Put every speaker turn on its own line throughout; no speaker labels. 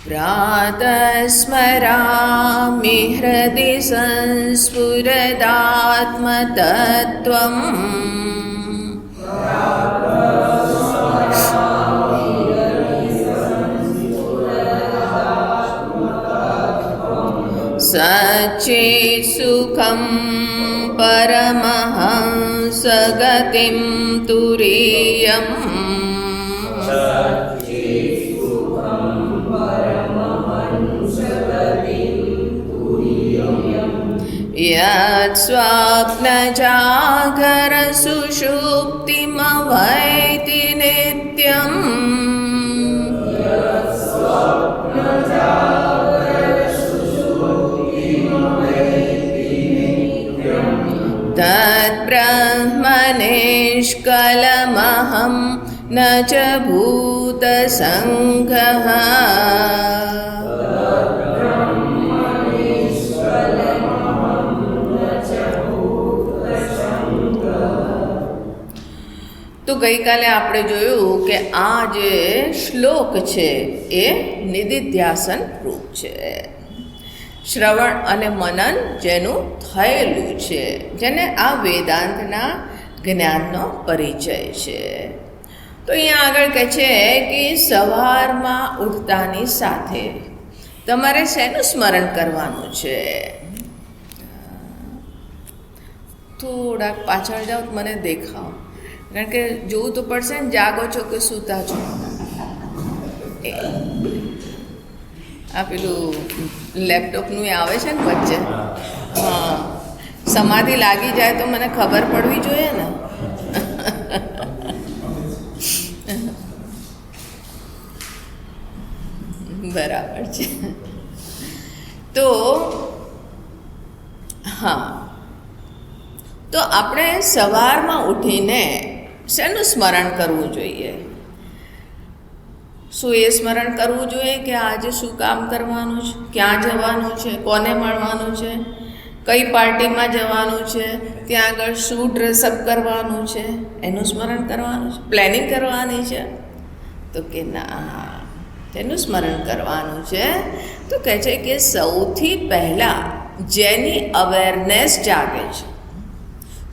प्रातः स्मरामि हृदि संस्फुरदात्मतत्त्वम् सच्चित्सुखं परमहंसगतिं तुरीयम् यत् स्वप्नजागरसुषुप्तिमवैति नित्यम् तद्ब्रह्मनिष्कलमहं न च भूतसङ्घः તો ગઈકાલે આપણે જોયું કે આ જે શ્લોક છે એ નિધિધ્યાસન રૂપ છે. શ્રવણ અને મનન જેનું થયેલું છે, જેને આ વેદાંતના જ્ઞાનનો પરિચય છે. તો અહીંયા આગળ કહે છે કે સવારમાં ઉઠતાની સાથે તમારે શેનું સ્મરણ કરવાનું છે? થોડાક પાછળ જાઓ તો મને દેખાવ, કારણ કે જોવું તો પડશે ને, જાગો છો કે સૂતા છો. આ પેલું લેપટોપનું એ આવે છે ને વચ્ચે, હા, સમાધિ લાગી જાય તો મને ખબર પડવી જોઈએ ને. બરાબર છે. તો હા, તો આપણે સવારમાં ઉઠીને શેનું સ્મરણ કરવું જોઈએ? શું એ સ્મરણ કરવું જોઈએ કે આજે શું કામ કરવાનું છે, ક્યાં જવાનું છે, કોને મળવાનું છે, કઈ પાર્ટીમાં જવાનું છે, ત્યાં આગળ શું ડ્રેસઅપ કરવાનું છે, એનું સ્મરણ કરવાનું છે, પ્લાનિંગ કરવાની છે? તો કે ના, તેનું સ્મરણ કરવાનું છે. તો કહે છે કે સૌથી પહેલાં જેની અવેરનેસ જાગે છે,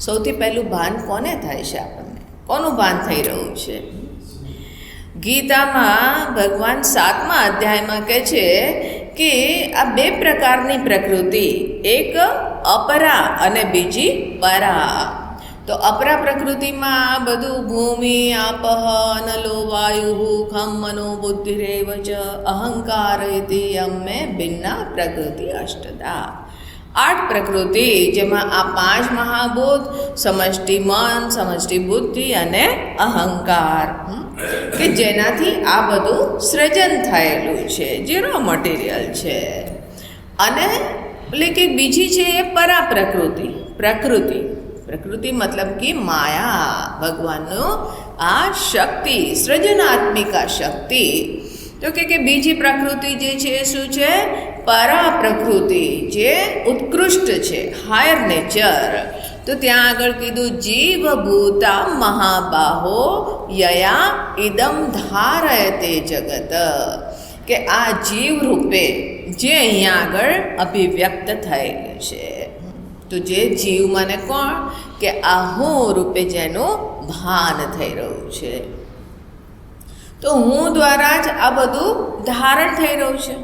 સૌથી પહેલું ભાન કોને થાય છે? આપણને કોનું ભાન થઈ રહ્યું છે? ગીતામાં ભગવાન 7મા અધ્યાયમાં કહે છે કે આ બે પ્રકારની પ્રકૃતિ, એક અપરા અને બીજી પરા. તો અપરા પ્રકૃતિમાં આ બધું ભૂમિ, આપઃ, નલો, વાયુ, ખમ, મનો, બુદ્ધિરેવ ચ અહંકાર ઇતિ યમ્મે ભિન્ના પ્રકૃતિ અષ્ટદા. 8 પ્રકૃતિ, જેમાં આ 5 મહાભૂત, સમષ્ટિ મન, સમષ્ટિ બુદ્ધિ અને અહંકાર, કે જેનાથી આ બધું સૃજન થયેલું છે, જે રો મટીરિયલ છે. અને એટલે કે બીજી છે એ પરા પ્રકૃતિ. પ્રકૃતિ મતલબ કે માયા, ભગવાનનો આ શક્તિ, સૃજનાત્મિકા શક્તિ. તો કે બીજી પ્રકૃતિ જે છે એ શું છે? પરા પ્રકૃતિ, જે ઉત્કૃષ્ટ છે, હાયર નેચર. તો ત્યાં આગળ કીધું જીવભૂતા મહાબાહો યયા ઇદમ ધારયતે જગત, કે આ જીવ રૂપે જે અહીંયા આગળ અભિવ્યક્ત થયેલું છે. તો જે જીવ મને કોણ? કે આ હું રૂપે જેનું ભાન થઈ રહ્યું છે. તો હું દ્વારા જ આ બધું ધારણ થઈ રહ્યું છે.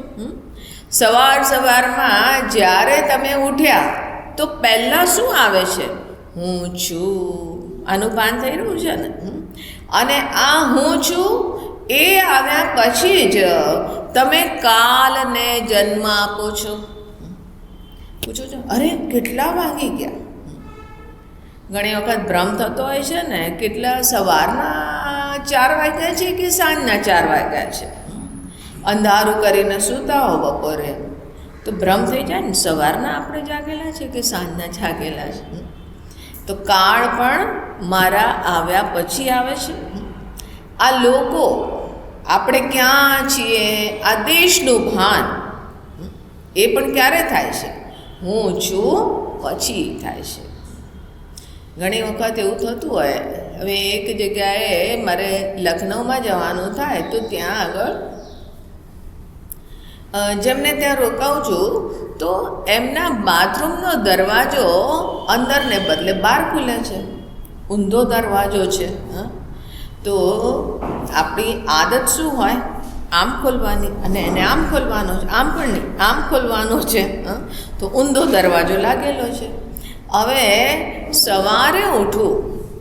સવારમાં જ્યારે તમે ઉઠ્યા તો પહેલાં શું આવે છે? હું છું. આનું ભાન થઈ રહ્યું છે ને. અને આ હું છું એ આવ્યા પછી જ તમે કાલને જન્મ આપો છો. પૂછો છો, અરે કેટલા વાગી ગયા? ઘણી વખત ભ્રમ થતો હોય છે ને, કેટલા સવારના 4 વાગ્યા છે કે સાંજના 4 વાગ્યા છે. અંધારું કરીને સૂતા હો બપોરે તો ભ્રમ થઈ જાય ને, સવારના આપણે જાગેલા છે કે સાંજના જાગેલા છે. તો કાળ પણ મારા આવ્યા પછી આવે છે. આ લોકો, આપણે ક્યાં છીએ, આ દેશનું ભાન એ પણ ક્યારે થાય છે? હું છું પછી થાય છે. ઘણી વખત એવું થતું હોય, હવે એક જગ્યાએ મારે લખનઉમાં જવાનું થાય તો ત્યાં આગળ જેમને ત્યાં રોકાઉં છું તો એમના બાથરૂમનો દરવાજો અંદરને બદલે બહાર ખુલે છે, ઊંધો દરવાજો છે. તો આપણી આદત શું હોય? આમ ખોલવાની, અને એને આમ ખોલવાનો છે, આમ પણ નહીં, આમ ખોલવાનો છે. તો ઊંધો દરવાજો લાગેલો છે. હવે સવારે ઉઠું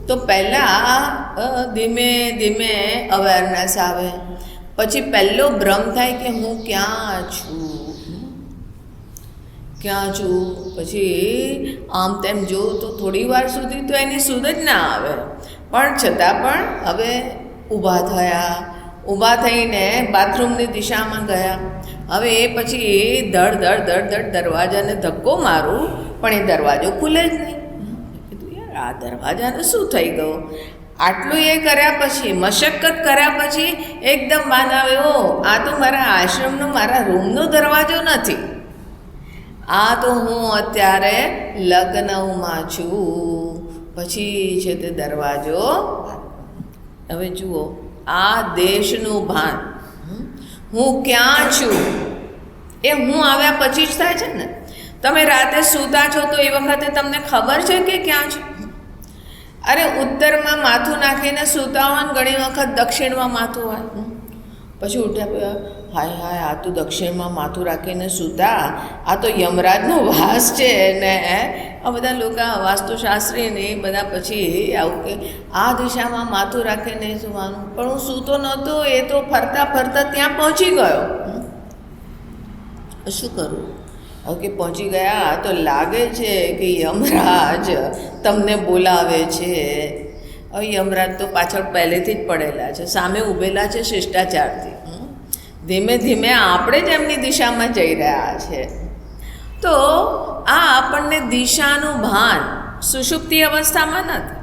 તો પહેલાં ધીમે ધીમે અવેરનેસ આવે, પછી પહેલો ભ્રમ થાય કે હું ક્યાં છું. પછી આમ તેમ જોઉં તો થોડી વાર સુધી તો એની સુધ જ ના આવે, પણ છતાં પણ હવે ઊભા થઈને બાથરૂમની દિશામાં ગયા. હવે એ પછી ધડ ધડ દરવાજાને ધક્કો મારું, પણ એ દરવાજો ખુલે જ નહીં. કીધું યાર, આ દરવાજાને શું થઈ ગયું? આટલું એ કર્યા પછી, મશક્કત કર્યા પછી એકદમ ભાન આવે, ઓ આ તો મારા આશ્રમનો, મારા રૂમનો દરવાજો નથી, આ તો હું અત્યારે લખનઉમાં છું. પછી છે તે દરવાજો. હવે જુઓ, આ દેશનું ભાન, હું ક્યાં છું એ હું આવ્યા પછી જ થાય છે ને. તમે રાતે સૂતા છો તો એ વખતે તમને ખબર છે કે ક્યાં છો? અરે ઉત્તરમાં માથું નાખીને સૂતા હોય ને ઘણી વખત દક્ષિણમાં માથું હોય, પછી ઉઠ્યા, હાય હાય, આ તો દક્ષિણમાં માથું રાખીને સૂતા, આ તો યમરાજનો વાસ છે ને. આ બધા લોકો વાસ્તુશાસ્ત્રી ને એ બધા પછી આવું કે આ દિશામાં માથું રાખીને સૂવાનું, પણ હું સૂતો નહોતો, એ તો ફરતા ફરતા ત્યાં પહોંચી ગયો. શું કરું? કે પહોંચી ગયા તો લાગે છે કે યમરાજ તમને બોલાવે છે. હવે યમરાજ તો પાછળ પહેલેથી જ પડેલા છે, સામે ઊભેલા છે શિષ્ટાચારથી. ધીમે ધીમે આપણે જ એમની દિશામાં જઈ રહ્યા છે. તો આ આપણને દિશાનું ભાન સુષુપ્તિ અવસ્થામાં નથી.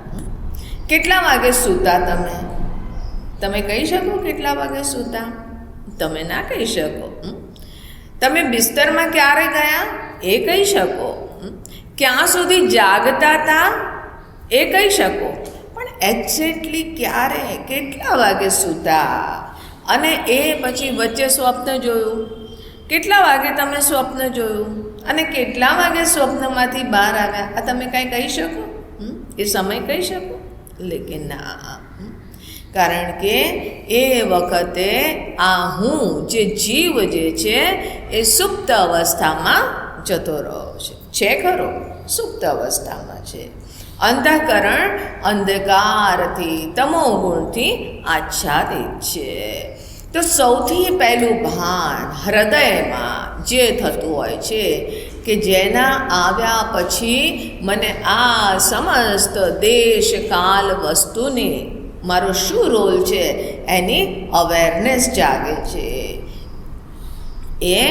કેટલા વાગે સૂતા તમે કહી શકો કેટલા વાગે સૂતા? તમે ના કહી શકો. તમે બિસ્તરમાં ક્યારે ગયા એ કહી શકો, ક્યાં સુધી જાગતા હતા એ કહી શકો, પણ એક્ઝેક્ટલી ક્યારે, કેટલા વાગે સૂતા, અને એ પછી વચ્ચે સ્વપ્ન જોયું, કેટલા વાગે તમે સ્વપ્ન જોયું, અને કેટલા વાગે સ્વપ્નમાંથી બહાર આવ્યા, આ તમે કાંઈ કહી શકો? એ સમય કહી શકો? લેકિન ના, કારણ કે એ વખતે આ હું જે જીવ જે છે એ સુપ્ત અવસ્થામાં જતો રહ્યો છે ખરો, સુપ્ત અવસ્થામાં છે. અંતઃકરણ અંધકારથી, તમોગુણથી આચ્છાદિત છે. તો સૌથી પહેલું ભાન હૃદયમાં જે થતું હોય છે કે જેના આવ્યા પછી મને આ સમસ્ત દેશ કાલ વસ્તુની મારો શું રોલ છે એની અવેરનેસ જાગે છે. એ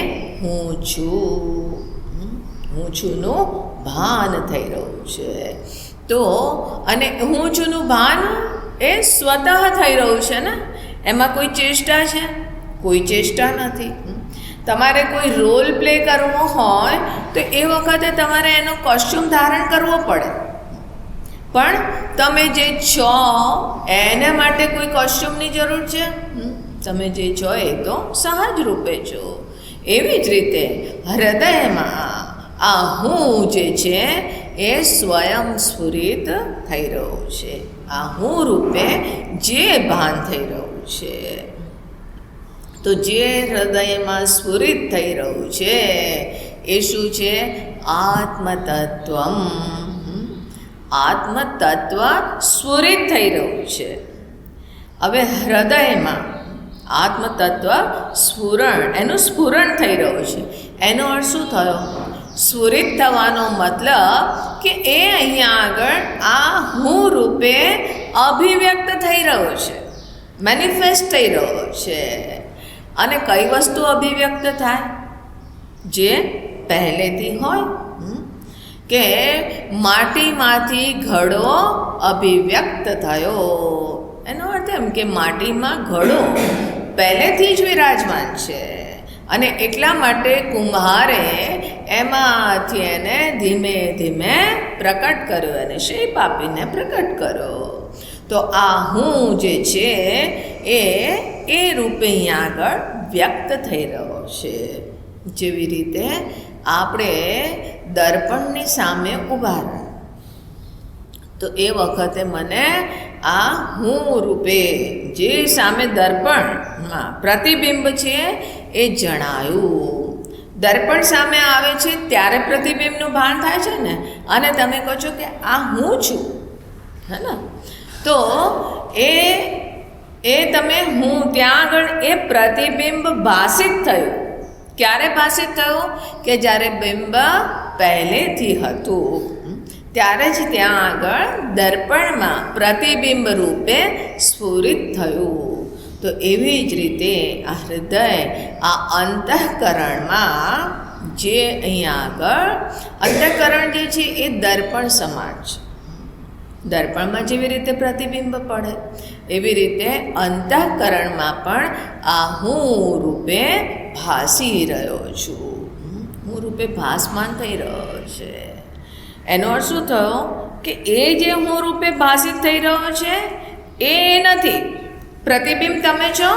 હું છુંનું ભાન થઈ રહ્યું છે. તો અને હું છુંનું ભાન એ સ્વતઃ થઈ રહ્યું છે ને, એમાં કોઈ ચેષ્ટા છે? કોઈ ચેષ્ટા નથી. તમારે કોઈ રોલ પ્લે કરવો હોય તો એ વખતે તમારે એનો કોસ્ચ્યુમ ધારણ કરવો પડે, પણ તમે જે છો એના માટે કોઈ કોસ્ચ્યુમની જરૂર છે? તમે જે છો એ તો સહજ રૂપે છો. એવી જ રીતે હૃદયમાં આ હું જે છે એ સ્વયં સ્ફુરિત થઈ રહ્યું છે. આ હું રૂપે જે ભાન થઈ રહ્યું છે, તો જે હૃદયમાં સ્ફુરિત થઈ રહ્યું છે એ શું છે? આત્મતત્વમ. આત્મતત્વ સ્ફુરિત થઈ રહ્યું છે. હવે હૃદયમાં આત્મતત્વ સ્ફુરણ, એનું સ્ફુરણ થઈ રહ્યું છે. એનો અર્થ શું થયો? સ્ફુરિત થવાનો મતલબ કે એ અહીંયા આગળ આ હું રૂપે અભિવ્યક્ત થઈ રહ્યો છે, મેનિફેસ્ટ થઈ રહ્યો છે. અને કઈ વસ્તુ અભિવ્યક્ત થાય? જે પહેલેથી હોય, કે માટીમાંથી ઘડો અભિવ્યક્ત થયો. એનો અર્થ એમ કે માટીમાં ઘડો પહેલેથી જ વિરાજમાન છે, અને એટલા માટે કુંભારે એમાંથી એને ધીમે ધીમે પ્રકટ કર્યો, એને શેપ આપીને પ્રકટ કર્યો. તો આ હું જે છે એ રૂપે અહીંયા આગળ વ્યક્ત થઈ રહ્યો છે. જેવી રીતે આપણે દર્પણની સામે ઊભા રહે તો એ વખતે મને આ હું રૂપે જે સામે દર્પણમાં પ્રતિબિંબ છે એ જણાયું. દર્પણ સામે આવે છે ત્યારે પ્રતિબિંબનું ભાન થાય છે ને, અને તમે કહો છો કે આ હું છું, હે ને? તો એ તમે હું ત્યાં આગળ એ પ્રતિબિંબ ભાષિત થયું. ક્યારે ભાષિત થયું? કે જ્યારે બિંબ પહેલેથી હતું ત્યારે જ ત્યાં આગળ દર્પણમાં પ્રતિબિંબ રૂપે સ્ફુરિત થયું. તો એવી જ રીતે આ હૃદય આ અંતઃકરણમાં જે અહીંયા આગળ અંતઃકરણ જે છે એ દર્પણ સમાન છે. દર્પણમાં જેવી રીતે પ્રતિબિંબ પડે એવી રીતે અંતઃકરણમાં પણ આ હું રૂપે ભાસી રહ્યો છું. હું રૂપે ભાસમાન થઈ રહ્યો છે. એનો અર્થ શું થયો? કે એ જે હું રૂપે ભાસિત થઈ રહ્યો છે એ નથી. પ્રતિબિંબ તમે છો,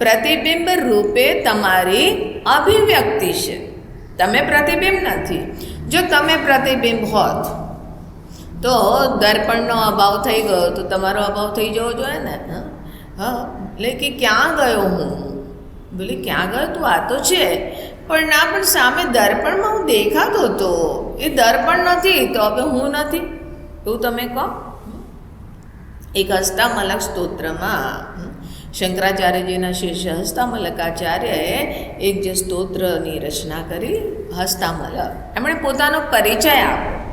પ્રતિબિંબ રૂપે તમારી અભિવ્યક્તિ છે, તમે પ્રતિબિંબ નથી. જો તમે પ્રતિબિંબ હોત તો દર્પણનો અભાવ થઈ ગયો તો તમારો અભાવ થઈ જવો જોઈએ ને. હા, એટલે કે ક્યાં ગયો હું? બોલે ક્યાં ગયો તું? આ તો છે પણ ના, પણ સામે દર્પણમાં હું દેખાતો હતો, એ દર્પણ નથી તો હવે હું નથી એવું તમે કહો. એક હસ્તામલક સ્તોત્રમાં શંકરાચાર્યજીના શિષ્ય હસ્તામલકાચાર્યએ એક જે સ્તોત્રની રચના કરી હસ્તામલક, એમણે પોતાનો પરિચય આપ્યો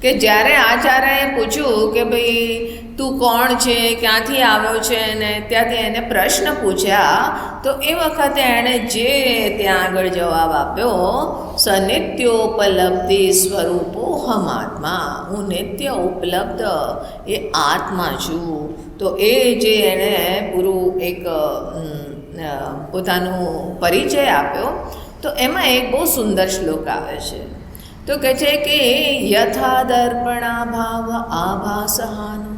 કે જ્યારે આચાર્યએ પૂછ્યું કે ભાઈ તું કોણ છે, ક્યાંથી આવ્યો છે, ને ત્યાંથી એને પ્રશ્ન પૂછ્યા તો એ વખતે એણે જે ત્યાં આગળ જવાબ આપ્યો, સનિત્યોપલબ્ધિ સ્વરૂપો હમ આત્મા, હું નિત્ય ઉપલબ્ધ એ આત્મા છું. તો એ જે એણે પૂરું એક પોતાનો પરિચય આપ્યો તો એમાં એક બહુ સુંદર શ્લોક આવે છે. તો કહે છે કે યથા દર્પણાભાવ આભાસહાનો,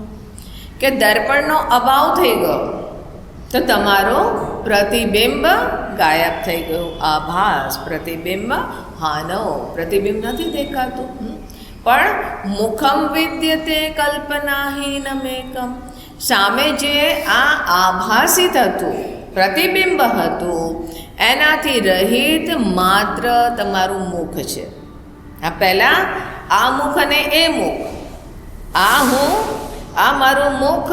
કે દર્પણનો અભાવ થઈ ગયો તો તમારો પ્રતિબિંબ ગાયબ થઈ ગયું. આભાસ પ્રતિબિંબ હાનો, પ્રતિબિંબ નથી દેખાતું. પણ મુખમ વિદ્યતે કલ્પનાહીનમેકમ, સામે જે આ આભાસિત હતું, પ્રતિબિંબ હતું, એનાથી રહિત માત્ર તમારું મુખ છે. આ પહેલાં આ મુખ અને એ મુખ, આ હું, આ મારું મુખ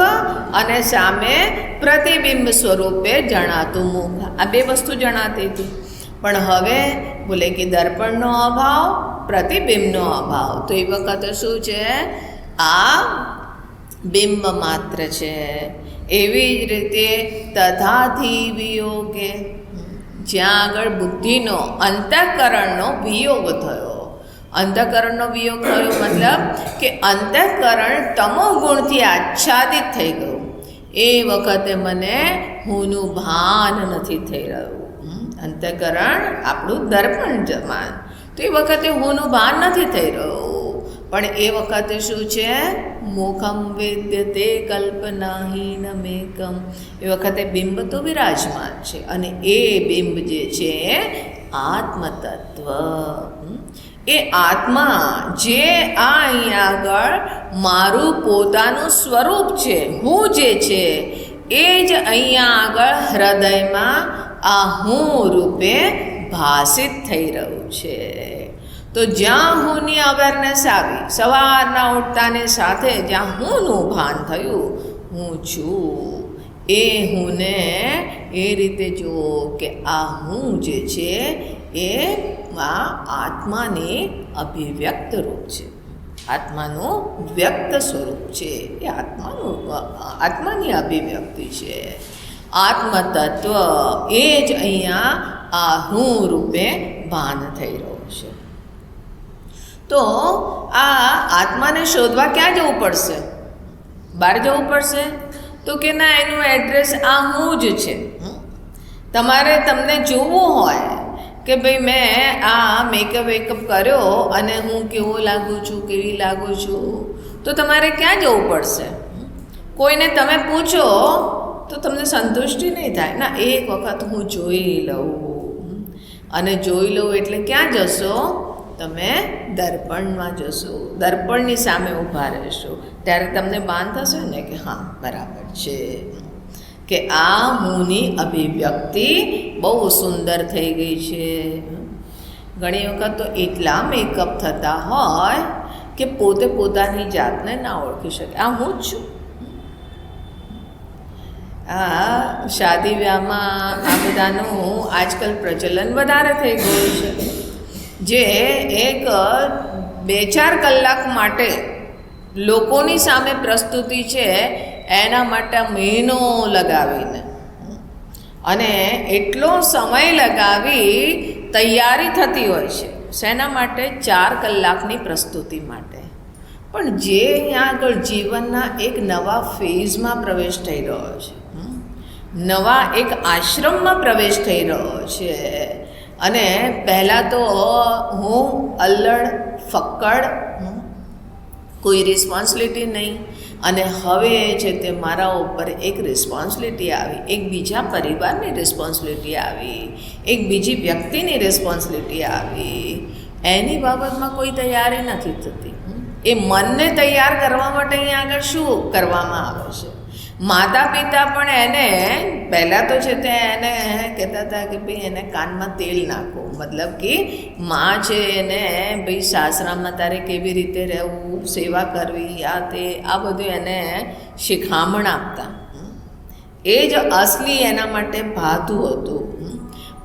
અને સામે પ્રતિબિંબ સ્વરૂપે જણાતું મુખ, આ બે વસ્તુ જણાતી હતી. પણ હવે બોલે કે દર્પણનો અભાવ, પ્રતિબિંબનો અભાવ, તો એ વખતે શું છે? આ બિંબ માત્ર છે. એવી જ રીતે તથાથી વિયોગે, જ્યાં આગળ બુદ્ધિનો અંતઃકરણનો વિયોગ થયો. અંતઃકરણનો વિયોગ થયો મતલબ કે અંતઃકરણ તમો ગુણથી આચ્છાદિત થઈ ગયું. એ વખતે મને હુંનું ભાન નથી થઈ રહ્યું. અંતઃકરણ આપણું દર્પણ જમાન, તો એ વખતે હુંનું ભાન નથી થઈ રહ્યું. પણ એ વખતે શું છે? મુખમ વેદ્યતે કલ્પનાહીનમેકમ, એ વખતે બિંબ તો વિરાજમાન છે અને એ બિંબ જે છે આત્મતત્વ, એ આત્મા જે આ અહીંયા આગળ મારું પોતાનું સ્વરૂપ છે, હું જે છે એ જ અહીંયા આગળ હૃદયમાં આ હું રૂપે ભાસિત થઈ રહ્યું છે. તો જ્યાં હુંની અવેરનેસ આવી, સવારના ઉઠતાની સાથે જ્યાં હુંનું ભાન થયું, હું છું, એ હુંને એ રીતે જુઓ કે આ હું જે છે એ આત્માની અભિવ્યક્ત રૂપ છે, આત્માનું વ્યક્ત સ્વરૂપ છે, એ આત્માની અભિવ્યક્તિ છે. આત્મતત્વ એ જ અહીંયા આ હું રૂપે ભાન થઈ રહ્યું છે. તો આ આત્માને શોધવા ક્યાં જવું પડશે? બહાર જવું પડશે? તો કે ના, એનું એડ્રેસ આ હું જ છે. તમારે તમને જોવું હોય કે ભાઈ મેં આ મેકઅપ કર્યો અને હું કેવો લાગુ છું, કેવી લાગુ છું, તો તમારે ક્યાં જવું પડશે? કોઈને તમે પૂછો તો તમને સંતુષ્ટિ નહીં થાય ના, એક વખત હું જોઈ લઉં. અને જોઈ લઉં એટલે ક્યાં જશો? તમે દર્પણમાં જશો, દર્પણની સામે ઊભા રહેશો, ત્યારે તમને ભાન થશે ને કે હા બરાબર છે, કે આ હુંની અભિવ્યક્તિ બહુ સુંદર થઈ ગઈ છે. ઘણી વખત તો એટલા મેકઅપ થતા હોય કે પોતે પોતાની જાતને ના ઓળખી શકે, આ હું જ છું. આ શાદી વ્યાહમાં આ બધાનું આજકાલ પ્રચલન વધારે થઈ ગયું છે, જે એક 2-4 કલાક માટે લોકોની સામે પ્રસ્તુતિ છે, એના માટે મહિનો લગાવીને અને એટલો સમય લગાવી તૈયારી થતી હોય છે. શેના માટે? 4 કલાકની પ્રસ્તુતિ માટે. પણ જે અહીંયા આગળ જીવનના એક નવા ફેઝમાં પ્રવેશ થઈ રહ્યો છે, નવા એક આશ્રમમાં પ્રવેશ થઈ રહ્યો છે, અને પહેલાં તો હું અલ્લડ ફક્કડ, કોઈ રિસ્પોન્સિબિલિટી નહીં, અને હવે છે તે મારા ઉપર એક રિસ્પોન્સિબિલિટી આવી, એક બીજા પરિવારની રિસ્પોન્સિબિલિટી આવી, એક બીજી વ્યક્તિની રિસ્પોન્સિબિલિટી આવી. એની બાબતમાં કોઈ તૈયારી નથી થતી. એ મનને તૈયાર કરવા માટે અહીંયા આગળ શું કરવામાં આવે છે? માતા પિતા પણ એને પહેલાં તો છે તે એને કહેતા હતા કે ભાઈ એને કાનમાં તેલ નાખો, મતલબ કે માં છે એને ભાઈ સાસરામાં તારે કેવી રીતે રહેવું, સેવા કરવી, આ તે આ બધું એને શિખામણ આપતા. એ જ અસલી એના માટે ભાતું હતું.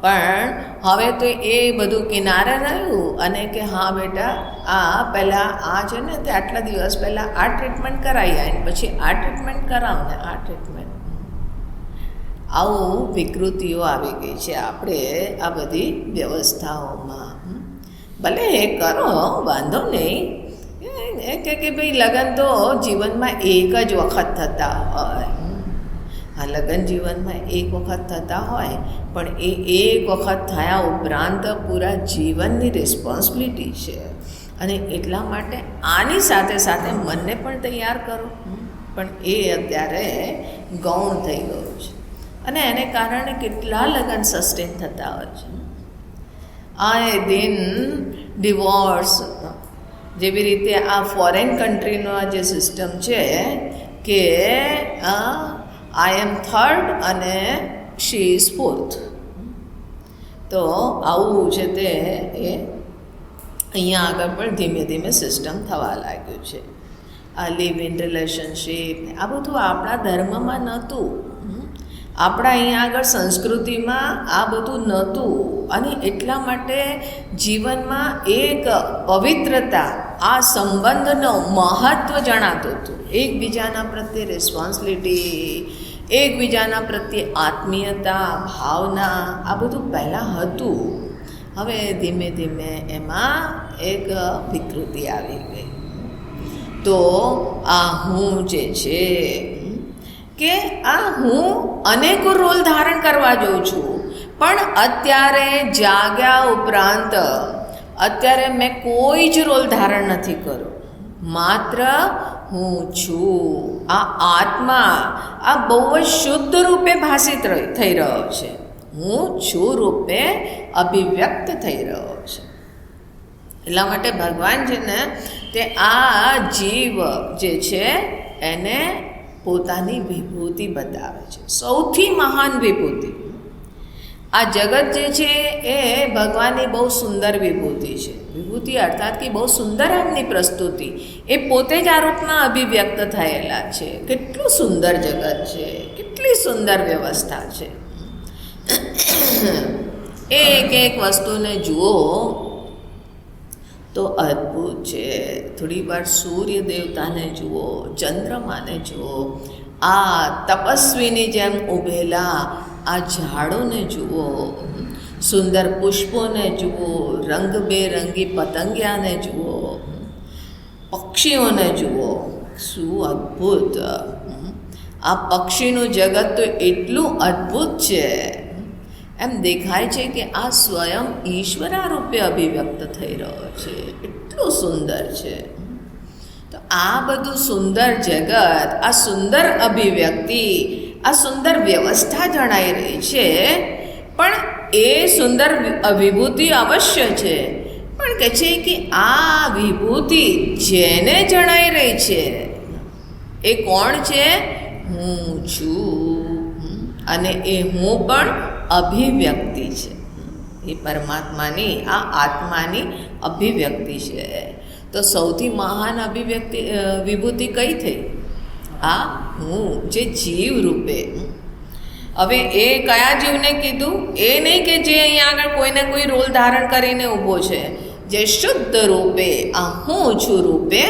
પણ હવે તો એ બધું કિનારે રહ્યું અને કે હા બેટા આ પહેલાં આ છે ને તે આટલા દિવસ પહેલાં આ ટ્રીટમેન્ટ કરાવી આવીને પછી આ ટ્રીટમેન્ટ કરાવ ને આ ટ્રીટમેન્ટ. આવું વિકૃતિઓ આવી ગઈ છે આપણે આ બધી વ્યવસ્થાઓમાં. ભલે એ કરો, વાંધો નહીં, એ કે ભાઈ લગ્ન તો જીવનમાં એક જ વખત થતા હોય. આ લગ્ન જીવનમાં એક વખત થતા હોય, પણ એ એક વખત થયા ઉપરાંત પૂરા જીવનની રિસ્પોન્સિબિલિટી છે. અને એટલા માટે આની સાથે સાથે મનને પણ તૈયાર કરો. પણ એ અત્યારે ગૌણ થઈ ગયું છે, અને એને કારણે કેટલા લગ્ન સસ્ટેન થતા હોય છે. આ દિન ડિવોર્સ, જેવી રીતે આ ફોરેન કન્ટ્રીનો આ જે સિસ્ટમ છે કે આઈ એમ થર્ડ અને શી ઇઝ ફોર્થ, તો આવું છે તે એ અહીંયા આગળ પણ ધીમે ધીમે સિસ્ટમ થવા લાગ્યું છે. આ લિવ ઇન રિલેશનશીપ આ બધું આપણા ધર્મમાં નહોતું, આપણા અહીંયા આગળ સંસ્કૃતિમાં આ બધું નહોતું. અને એટલા માટે જીવનમાં એક પવિત્રતા, આ સંબંધનો મહત્ત્વ જણાતું હતું. એકબીજાના પ્રત્યે રિસ્પોન્સિબિલિટી, એકબીજાના પ્રત્યે આત્મીયતા, ભાવના, આ બધું પહેલાં હતું. હવે ધીમે ધીમે એમાં એક વિકૃતિ આવી ગઈ. તો આ હું જે છે કે આ હું અનેકો રોલ ધારણ કરવા જાઉં છું, પણ અત્યારે જાગ્યા ઉપરાંત અત્યારે મેં કોઈ જ રોલ ધારણ નથી કર્યો. માત્ર હું છું. આ આત્મા આ બહુ જ શુદ્ધ રૂપે ભાષિત થઈ રહ્યો છે. હું છું રૂપે અભિવ્યક્ત થઈ રહ્યો છે. એટલા માટે ભગવાન છે ને તે આ જીવ જે છે એને પોતાની વિભૂતિ બતાવે છે, સૌથી મહાન વિભૂતિ. આ જગત જે છે એ ભગવાનની બહુ સુંદર વિભૂતિ છે. વિભૂતિ અર્થાત કે બહુ સુંદર એમની પ્રસ્તુતિ, એ પોતે જ આ રૂપમાં અભિવ્યક્ત થયેલા છે. કેટલું સુંદર જગત છે, કેટલી સુંદર વ્યવસ્થા છે. એક એક વસ્તુને જુઓ તો અદ્ભુત છે. થોડી વાર સૂર્ય દેવતાને જુઓ, ચંદ્રમાને જુઓ, આ તપસ્વીની જેમ ઊભેલા આ ઝાડોને જુઓ, સુંદર પુષ્પોને જુઓ, રંગબેરંગી પતંગિયાને જુઓ, પક્ષીઓને જુઓ, શું અદ્ભુત! આ પક્ષીનું જગત તો એટલું અદ્ભુત છે, એમ દેખાય છે કે આ સ્વયં ઈશ્વરા રૂપે અભિવ્યક્ત થઈ રહ્યો છે. એટલું સુંદર છે. તો આ બધું સુંદર જગત, આ સુંદર અભિવ્યક્તિ, આ સુંદર વ્યવસ્થા જણાઈ રહી છે, પણ એ સુંદર વિભૂતિ અવશ્ય છે, પણ કહે છે કે આ વિભૂતિ જેને જણાઈ રહી છે એ કોણ છે? હું છું. અને એ હું પણ અભિવ્યક્તિ છે. એ પરમાત્માની, આ આત્માની અભિવ્યક્તિ છે. તો સૌથી મહાન અભિવ્યક્તિ વિભૂતિ કઈ થઈ? આ હું, જે જીવ રૂપે. હવે એ કયા જીવને કીધું? એ નહીં કે જે અહીંયા આગળ કોઈને કોઈ રોલ ધારણ કરીને ઊભો છે, જે શુદ્ધ રૂપે આ હું છું રૂપે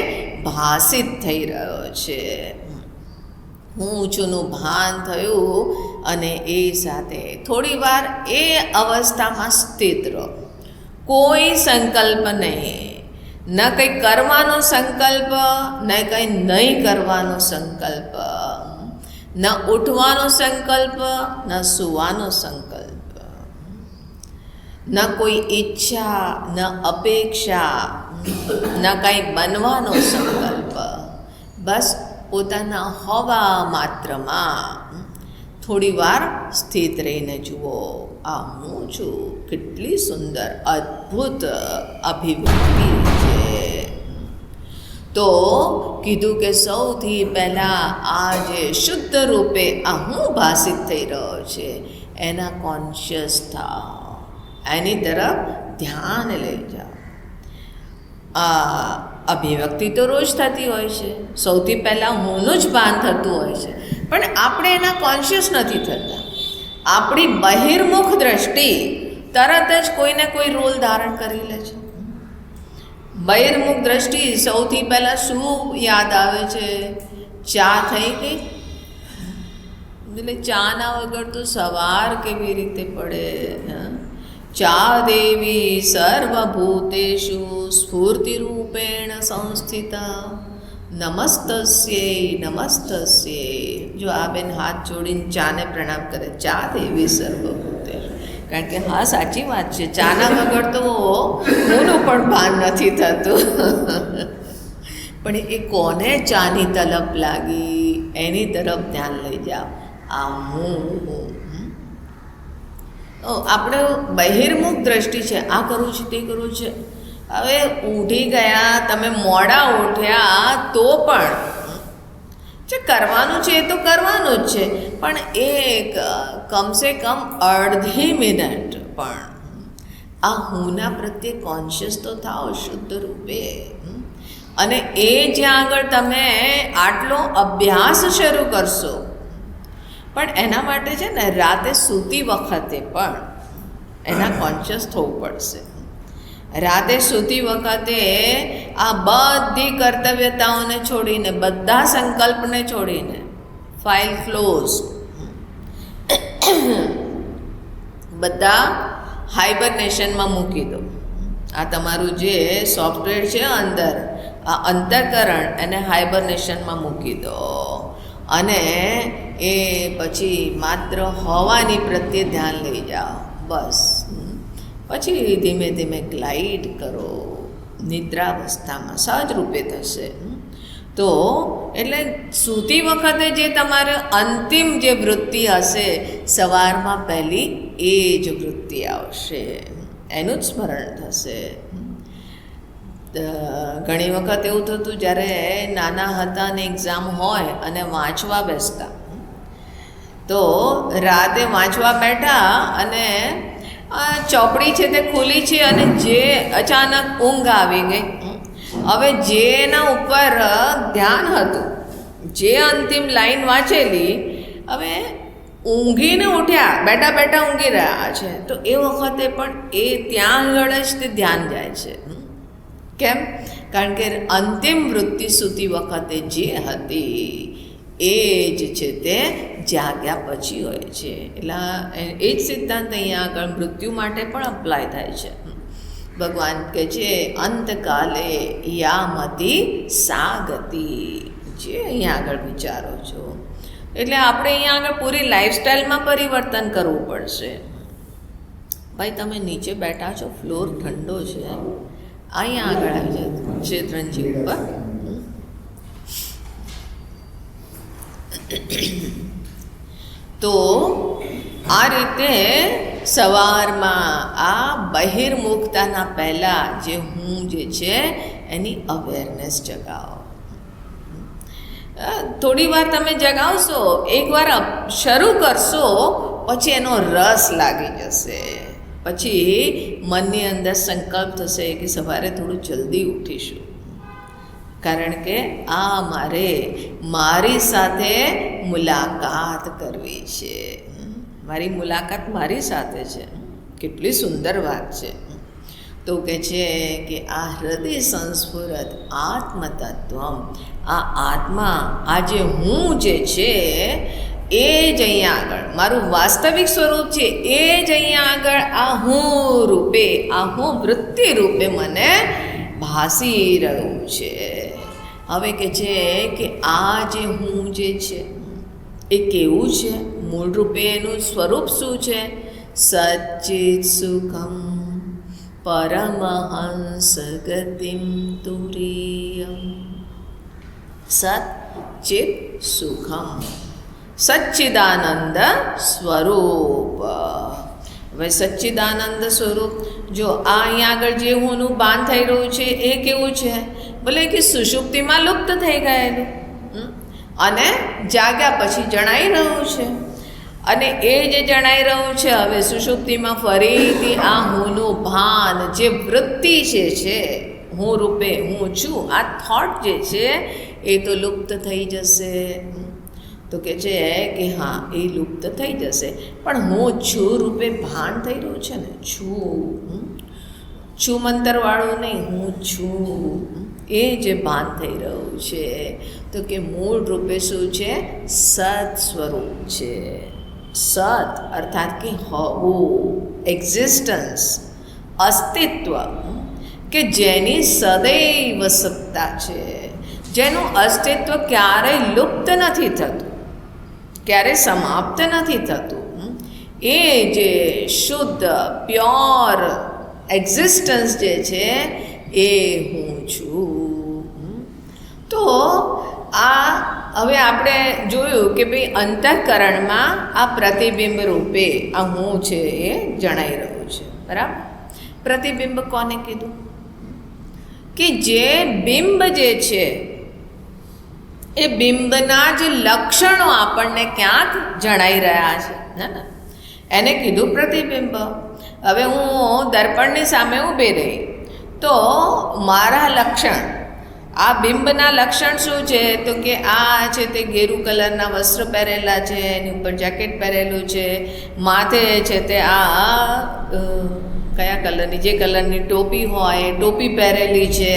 ભાસિત થઈ રહ્યો છે. હું છુંનું ભાન થયું અને એ સાથે થોડી વાર એ અવસ્થામાં સ્થિત રહો. કોઈ સંકલ્પ નહીં, ન કંઈ કરવાનો સંકલ્પ, ન કંઈ નહીં કરવાનો સંકલ્પ, ન ઉઠવાનો સંકલ્પ, ન સૂવાનો સંકલ્પ, ન કોઈ ઈચ્છા, ન અપેક્ષા, ન કંઈ બનવાનો સંકલ્પ. બસ પોતાના હોવા માત્રમાં થોડી વાર સ્થિત રહીને જુઓ, આ હું છું. કેટલી સુંદર અદ્ભુત અભિવ્યક્તિ છે. તો કીધું કે સૌથી પહેલાં આ જે શુદ્ધ રૂપે આ હું ભાસિત થઈ રહ્યો છે એના કોન્શિયસ થાઓ, એની તરફ ધ્યાન લઈ જાઓ. આ અભિવ્યક્તિ તો રોજ થતી હોય છે, સૌથી પહેલાં હુંનું જ ભાન થતું હોય છે, પણ આપણે એના કોન્શિયસ નથી થતા. આપણી બહિર્મુખ દ્રષ્ટિ તરત જ કોઈને કોઈ રોલ ધારણ કરી લે છે. બહિર્મુખ દ્રષ્ટિ સૌથી પહેલાં શું યાદ આવે છે? ચા થઈ ગઈ, એટલે ચાના વગર તો સવાર કેવી રીતે પડે? ચા દેવી સર્વભૂતેષુ સ્ફૂર્તિરૂપેણ સંસ્થિતા નમસ્તસ્યૈ નમસ્તસ્યૈ. જો આ બેન હાથ જોડીને ચાને પ્રણામ કરે, ચા દેવી સર્વભૂતેષુ. કારણ કે હા, સાચી વાત છે, ચાના વગર તો કોનું પણ ભાન નથી થતું. પણ એ કોને ચાની તલબ લાગી એની તરફ ધ્યાન લઈ જાઓ. આ હું. આપણે બહિર્મુખ દ્રષ્ટિ છે, આ કરવું છે, તે કરવું છે. હવે ઉઠી ગયા, તમે મોડા ઉઠ્યા તો પણ જે કરવાનું છે એ તો કરવાનું જ છે, પણ એક કમસે કમ અડધી મિનિટ પણ આ હુંના પ્રત્યે કોન્શિયસ તો થાઓ શુદ્ધ રૂપે. અને એ જ્યાં આગળ તમે આટલો અભ્યાસ શરૂ કરશો, પણ એના માટે છે ને રાતે સૂતી વખતે પણ એના કોન્શિયસ થવું પડશે. રાતે સૂતી વખતે આ બધી કર્તવ્યતાઓને છોડીને, બધા સંકલ્પને છોડીને, ફાઇલ ક્લોઝ, બધા હાઇબરનેશનમાં મૂકી દો. આ તમારું જે સોફ્ટવેર છે અંદર, આ અંતઃકરણ એને હાઇબરનેશનમાં મૂકી દો. અને એ પછી માત્ર હવાની પ્રત્યે ધ્યાન લઈ જાઓ. બસ પછી ધીમે ધીમે ગ્લાઇડ કરો, નિદ્રાવસ્થામાં સહજ રૂપે થશે. તો એટલે સૂતી વખતે જે તમારે અંતિમ જે વૃત્તિ હશે, સવારમાં પહેલી એ જ વૃત્તિ આવશે, એનું જ સ્મરણ થશે. ઘણી વખત એવું થતું, જ્યારે નાના હતા અને એક્ઝામ હોય અને વાંચવા બેસતા, તો રાતે વાંચવા બેઠા અને ચોપડી છે તે ખુલી છે અને જે અચાનક ઊંઘ આવી ગઈ. હવે જે એના ઉપર ધ્યાન હતું, જે અંતિમ લાઈન વાંચેલી, હવે ઊંઘીને ઉઠ્યા, બેઠા બેઠા ઊંઘી રહ્યા છે, તો એ વખતે પણ એ ત્યાં આગળ જ તે ધ્યાન જાય છે. કેમ? કારણ કે અંતિમ વૃત્તિ સૂતી વખતે જે હતી એ જ છે તે જાગ્યા પછી હોય છે. એટલે એ જ સિદ્ધાંત અહીંયા આગળ મૃત્યુ માટે પણ અપ્લાય થાય છે. ભગવાન કહે છે અંતકાલે યામતી સા ગતિ. જે અહીંયા આગળ વિચારો છો, એટલે આપણે અહીંયા આગળ પૂરી લાઈફસ્ટાઈલમાં પરિવર્તન કરવું પડશે. ભાઈ તમે નીચે બેઠા છો, ફ્લોર ઠંડો છે, અહીંયા આગળ આવી જાય શેતરંજી ઉપર, તો આ રીતે સવારમાં આ બહિર્મુખતાના પહેલાં જે હું જે છે એની અવેરનેસ જગાવો. થોડી વાર તમે જગાવશો, એકવાર શરૂ કરશો પછી એનો રસ લાગી જશે. પછી મનની અંદર સંકલ્પ થશે કે સવારે થોડું જલ્દી ઉઠીશું, કારણ કે આ મારી સાથે મુલાકાત કરવી છે. મારી મુલાકાત મારી સાથે છે. કેટલી સુંદર વાત છે. તો કહે છે કે આ હૃદય સંસ્ફુરત આત્મતત્વમ, આ આત્મા, આ જે હું જે છે એ જ અહીંયા આગળ મારું વાસ્તવિક સ્વરૂપ છે. એ જ અહીંયા આગળ આ હું રૂપે, આ હું વૃત્તિ રૂપે મને ભાસી રહ્યું છે. હવે કહે છે કે આ જે હું જે છે એ કેવું છે? મૂળ રૂપે એનું સ્વરૂપ શું છે? સચ્ચિત સુખમ પરમહંસ ગતિમ તુરીયમ. સચ્ચિત સુખમ, સચ્ચિદાનંદ સ્વરૂપ. હવે સચ્ચિદાનંદ સ્વરૂપ, જો આ અહીંયા આગળ જે હુંનું ભાન થઈ રહ્યું છે એ કેવું છે? બોલે કે સુષુપ્તિમાં લુપ્ત થઈ ગયેલું અને જાગ્યા પછી જણાઈ રહ્યું છે. અને એ જે જણાઈ રહ્યું છે હવે સુષુપ્તિમાં ફરીથી આ હુંનું ભાન, જે વૃત્તિ છે હું રૂપે હું છું, આ થોટ જે છે એ તો લુપ્ત થઈ જશે. તો કહે છે કે હા એ લુપ્ત થઈ જશે, પણ હું છું રૂપે ભાન થઈ રહ્યું છે ને. છું મંતરવાળું નહીં, હું છું એ જે ભાન થઈ રહ્યું છે. તો કે મૂળ રૂપે શું છે? સત સ્વરૂપ છે. સત અર્થાત કે હોવું, એક્ઝિસ્ટન્સ, અસ્તિત્વ, કે જેની સદૈવ સત્તા છે, જેનું અસ્તિત્વ ક્યારેય લુપ્ત નથી થતું, ક્યારેય સમાપ્ત નથી થતું. એ જે શુદ્ધ પ્યોર એક્ઝિસ્ટન્સ જે છે એ હું છું. તો આ હવે આપણે જોયું કે ભાઈ અંતઃકરણમાં આ પ્રતિબિંબ રૂપે આ હું છે એ જણાઈ રહ્યું છે. બરાબર? પ્રતિબિંબ કોને કીધું? કે જે બિંબ જે છે એ બિંબના જે લક્ષણો આપણને ક્યાંક જણાઈ રહ્યા છે, હે ને, એને કીધું પ્રતિબિંબ. હવે હું દર્પણની સામે ઊભી રહી તો મારા લક્ષણ, આ બિંબના લક્ષણ શું છે? તો કે આ છે તે ગેરુ કલરના વસ્ત્ર પહેરેલા છે, એની ઉપર જેકેટ પહેરેલું છે, માથે છે તે આ કયા કલરની, જે કલરની ટોપી હોય એ ટોપી પહેરેલી છે,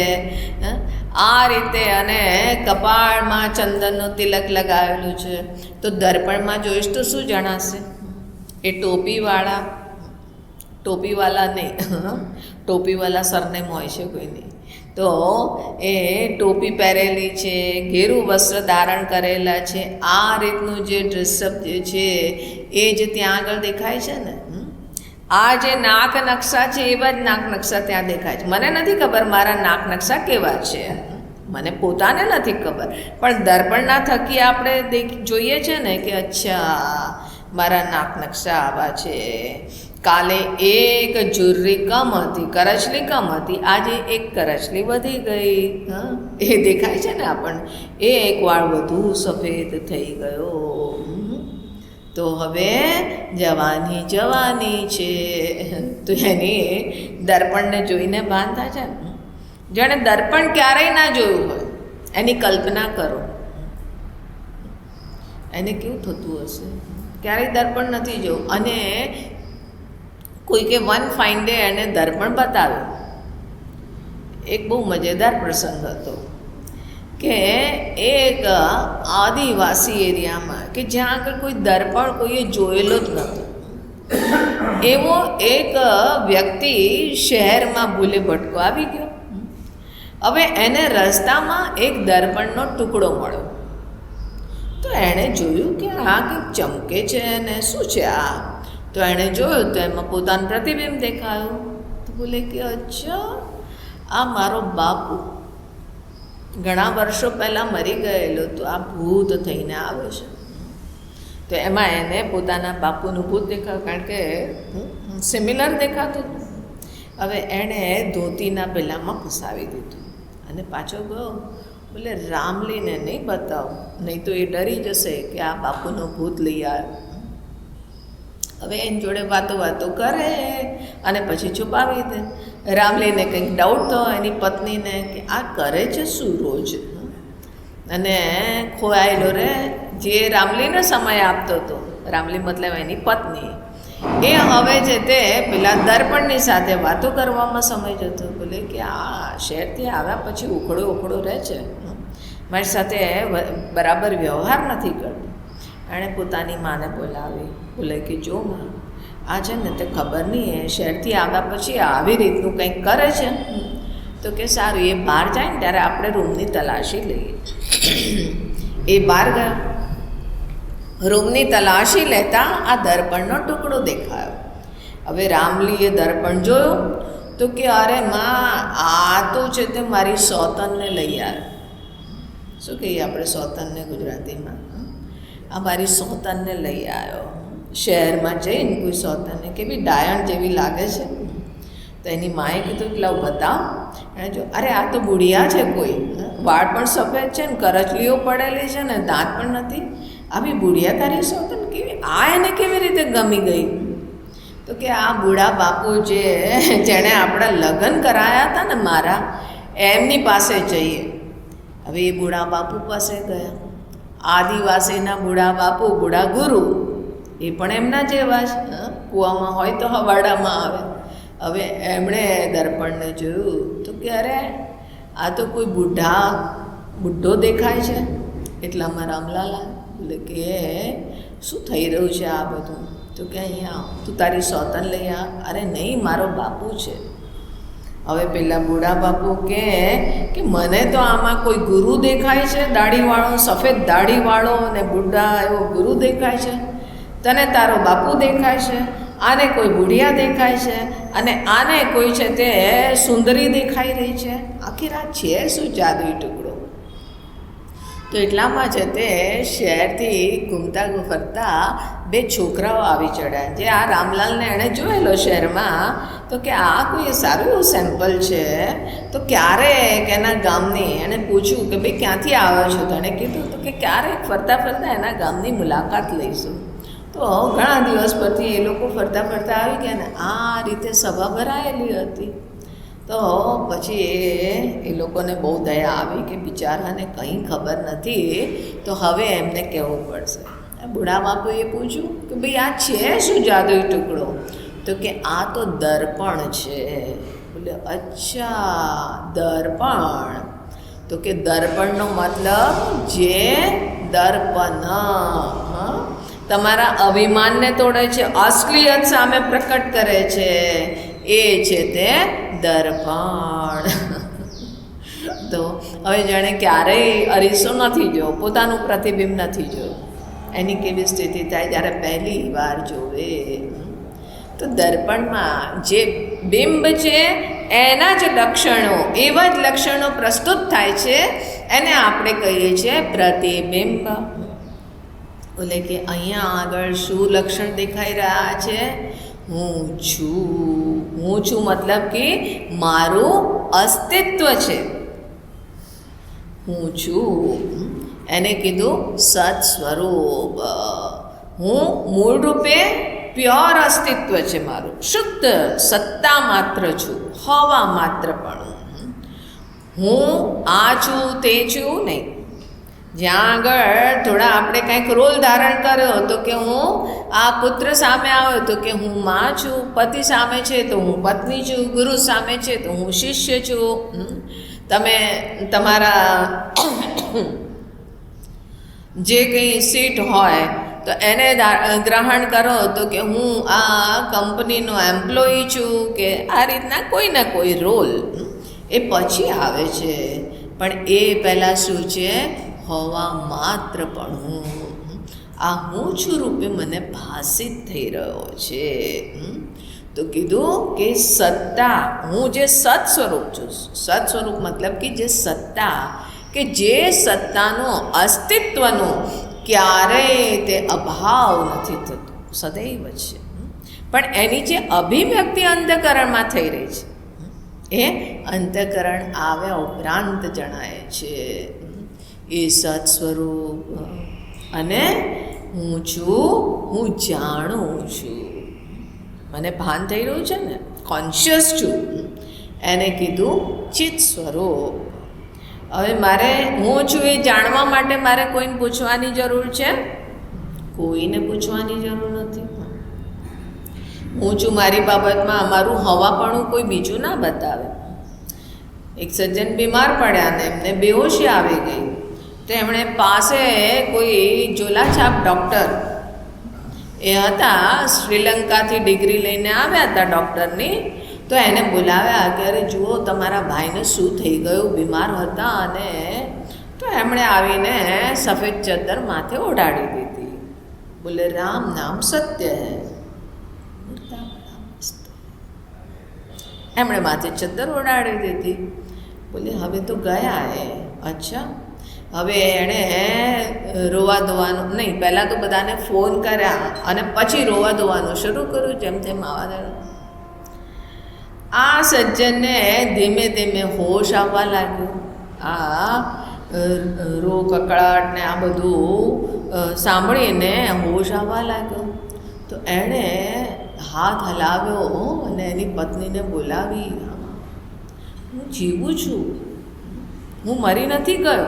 આ રીતે, અને કપાળમાં ચંદનનો તિલક લગાવેલું છે. તો દર્પણમાં જોઈશ તો શું જણાશે? એ ટોપીવાળા નહીં, ટોપીવાળા સરનેમ હોય છે કોઈની. તો એ ટોપી પહેરેલી છે, ઘેરું વસ્ત્ર ધારણ કરેલા છે, આ રીતનું જે ડ્રેસઅપ જે છે એ જે ત્યાં આગળ દેખાય છે ને, આ જે નાક નકશા છે એવા જ નાક નકશા ત્યાં દેખાય છે. મને નથી ખબર મારા નાક નકશા કેવા છે, મને પોતાને નથી ખબર, પણ દર્પણના થકી આપણે જોઈએ છે ને કે અચ્છા મારા નાક નકશા આવા છે. કાલે એક જુર્રી કમ હતી, કરચલી કમ હતી, આજે એક કરચલી વધી ગઈ, એ દેખાય છે ને આપણને. એ એક વાળ વધુ સફેદ થઈ ગયો. તો હવે જવાની છે. તો એની દર્પણને જોઈને ભાન થાય છે ને. જેણે દર્પણ ક્યારેય ના જોયું હોય એની કલ્પના કરો, એને કેવું થતું હશે? ક્યારેય દર્પણ નથી જોયું, અને કોઈ કે વન ફાઇન ડે એને દર્પણ બતાવ્યું. એક બહુ મજેદાર પ્રસંગ હતો કે એક આદિવાસી એરિયામાં કે જ્યાં આગળ કોઈ દર્પણ કોઈએ જોયેલો જ નહોતો, એવો એક વ્યક્તિ શહેરમાં ભૂલે ભટકો આવી ગયો. હવે એને રસ્તામાં એક દર્પણનો ટુકડો મળ્યો. તો એણે જોયું કે આ કંઈક ચમકે છે ને શું છે આ? તો એણે જોયું તો એમાં પોતાનું પ્રતિબિંબ દેખાયું. તો બોલે કે અચ્છા આ મારો બાપુ ઘણા વર્ષો પહેલાં મરી ગયેલો, તો આ ભૂત થઈને આવે છે. તો એમાં એને પોતાના બાપુનું ભૂત દેખાયું, કારણ કે સિમિલર દેખાતું. હવે એણે ધોતીના પેલામાં ફસાવી દીધું અને પાછો ગયો, બોલે રામલીને નહીં બતાવો, નહીં તો એ ડરી જશે કે આ બાપુનું ભૂત લઈ આવ્યો. હવે એની જોડે વાતો કરે અને પછી છુપાવી દે. રામલીને કંઈક ડાઉટ થયો એની પત્નીને કે આ કરે છે શું રોજ, અને ખોવાયેલો રે જે રામલીને સમય આપતો હતો, રામલી મતલબ એની પત્ની, એ હવે છે તે પેલા દર્પણની સાથે વાતો કરવામાં સમય જતો. બોલે કે આ શહેરથી આવ્યા પછી ઉખડો રહે છે, મારી સાથે બરાબર વ્યવહાર નથી કરતો. એણે પોતાની માને બોલાવી, બોલે કે જો માં, આ છે ને તે ખબર નહીં એ શહેરથી આવ્યા પછી આવી રીતનું કંઈક કરે છે. તો કે સારું, એ બહાર જાય ને ત્યારે આપણે રૂમની તલાશી લઈએ. એ બહાર ગયા, રૂમની તલાશી લેતા આ દર્પણનો ટુકડો દેખાયો. હવે રામલીએ દર્પણ જોયું તો કે અરે માં, આ તો છે તે મારી સોતનને લઈ આવ્યો. શું કહીએ આપણે સોતનને ગુજરાતીમાં? આ મારી સોતનને લઈ આવ્યો. શહેરમાં જઈને કોઈ સોતનને કેવી ડાયણ જેવી લાગે છે. તો એની માએ કીધું કે લાવ બતાવ. એણે જો, અરે આ તો બુઢિયા છે કોઈ, વાળ પણ સફેદ છે ને કરચલીઓ પડેલી છે ને દાંત પણ નથી, આવી બુઢિયા તારી સોતન કેવી, આ એને કેવી રીતે ગમી ગઈ? તો કે આ બુઢા બાપુ જેણે આપણા લગ્ન કરાયા હતા ને મારા, એમની પાસે જઈએ. હવે એ બુઢા બાપુ પાસે ગયા. આદિવાસીના બુઢા બાપુ, બુઢા ગુરુ, એ પણ એમના જેવા જ, કૂવામાં હોય તો હવાડામાં આવે. હવે એમણે દર્પણને જોયું તો કે અરે આ તો કોઈ બુઢો દેખાય છે. એટલામાં રામલાલા બોલે કે શું થઈ રહ્યું છે આ બધું? તો કે અહીંયા તું તારી સોતન લઈ આ. અરે નહીં, મારો બાપુ છે. હવે પેલા બુઢા બાપુ કે મને તો આમાં કોઈ ગુરુ દેખાય છે, દાઢીવાળો, સફેદ દાઢીવાળો અને બુઢા એવો ગુરુ દેખાય છે. તને તારો બાપુ દેખાય છે, આને કોઈ બુઢિયા દેખાય છે, અને આને કોઈ છે તે સુંદરી દેખાઈ રહી છે. આખી રાત છે શું જાદુઈ ટુકડો? તો એટલામાં છે તે શહેરથી ઘૂમતા ફરતા બે છોકરાઓ આવી ચડ્યા, જે આ રામલાલને એણે જોયેલો શહેરમાં. તો કે આ કોઈ સારું એવું સેમ્પલ છે. તો ક્યારેક એના ગામની, એણે પૂછ્યું કે ભાઈ ક્યાંથી આવ્યો છો? તો એણે કીધું તો કે ક્યારેક ફરતા એના ગામની મુલાકાત લઈશું. તો ઘણા દિવસ પરથી એ લોકો ફરતા આવી ગયા ને આ રીતે સભા ભરાયેલી હતી. તો પછી એ લોકોને બહુ દયા આવી કે બિચારાને કંઈ ખબર નથી, તો હવે એમને કહેવું પડશે. બુઢા બાપુએ પૂછ્યું કે ભાઈ આ છે શું જાદુઈ ટુકડો? તો કે આ તો દર્પણ છે. બોલે અચ્છા, દર્પણ. તો કે દર્પણનો મતલબ જે દર્પણ તમારા અભિમાનને તોડે છે, અસલિયત સામે પ્રકટ કરે છે, એ છે તે દર્પણ. તો હવે જાણે ક્યારેય અરીસો નથી જોયો, પોતાનું પ્રતિબિંબ નથી જોયું, એની કેવી સ્થિતિ થાય જ્યારે પહેલી વાર જોવે? તો દર્પણમાં જે બિંબ છે એના જ લક્ષણો, એવા જ લક્ષણો પ્રસ્તુત થાય છે, એને આપણે કહીએ છીએ પ્રતિબિંબ. એટલે કે અહીંયા આગળ શું લક્ષણ દેખાઈ રહ્યા છે? હું છું મતલબ કે મારું અસ્તિત્વ છે. હું છું એને કીધું સત સ્વરૂપ. હું મૂળ રૂપે પ્યોર અસ્તિત્વ છે મારું, શુદ્ધ સત્તા માત્ર છું, હવા માત્ર પણ. હું આ છું તે છું નહીં. જ્યાં આગળ થોડા આપણે કંઈક રોલ ધારણ કર્યો તો કે હું આ પુત્ર સામે આવ્યો તો કે હું માં છું, પતિ સામે છે તો હું પત્ની છું, ગુરુ સામે છે તો હું શિષ્ય છું. તમે તમારા જે કંઈ સીટ હોય તો એને ગ્રહણ કરો તો કે હું આ કંપનીનો એમ્પ્લોયી છું, કે આ રીતના કોઈ ને કોઈ રોલ એ પછી આવે છે. પણ એ પહેલાં શું છે? હવા માત્ર પણ હું. આ હું છું રૂપે મને ભાસિત થઈ રહ્યો છે. તો કીધું કે સત્તા, હું જે સત સ્વરૂપ છું. સત સ્વરૂપ મતલબ કે જે સત્તા, કે જે સત્તાનો અસ્તિત્વનો ક્યારેય તે અભાવ નથી થતો, સદૈવ છે. પણ એની જે અભિવ્યક્તિ અંતઃકરણમાં થઈ રહી છે એ અંતઃકરણ આવ્યા ઉપરાંત જણાય છે. એ સત સ્વરૂપ અને હું છું, હું જાણું છું, મને ભાન થઈ રહ્યું છે ને, કોન્શિયસ છું, એને કીધું ચિત્ત સ્વરૂપ. હવે મારે હું છું એ જાણવા માટે મારે કોઈને પૂછવાની જરૂર છે? કોઈને પૂછવાની જરૂર નથી. હું છું મારી બાબતમાં અમારું હવાપણું કોઈ બીજું ના બતાવે. એક સજ્જન બીમાર પડ્યા ને એમને બેહોશી આવી ગઈ, તો એમણે પાસે કોઈ ઝોલાછાપ ડૉક્ટર એ હતા, શ્રીલંકાથી ડિગ્રી લઈને આવ્યા હતા ડૉક્ટરની. તો એને બોલાવ્યા કે અરે જુઓ તમારા ભાઈને શું થઈ ગયું, બીમાર હતા. અને તો એમણે આવીને સફેદ ચદ્દર માથે ઓઢાડી દીધી. બોલે રામ નામ સત્ય હૈ. એમણે માથે ચદ્દર ઓઢાડી દીધી. બોલે હવે તો ગયા એ. અચ્છા, હવે એણે રોવા ધોવાનું નહીં, પહેલાં તો બધાને ફોન કર્યા અને પછી રોવા ધોવાનું શરૂ કર્યું, જેમ તેમ આવા. આ સજ્જનને ધીમે ધીમે હોશ આવવા લાગ્યું. આ રો કકળાટ ને આ બધું સાંભળીને હોશ આવવા લાગ્યો. તો એણે હાથ હલાવ્યો અને એની પત્નીને બોલાવી, હું જીવું છું, હું મરી નથી ગયો,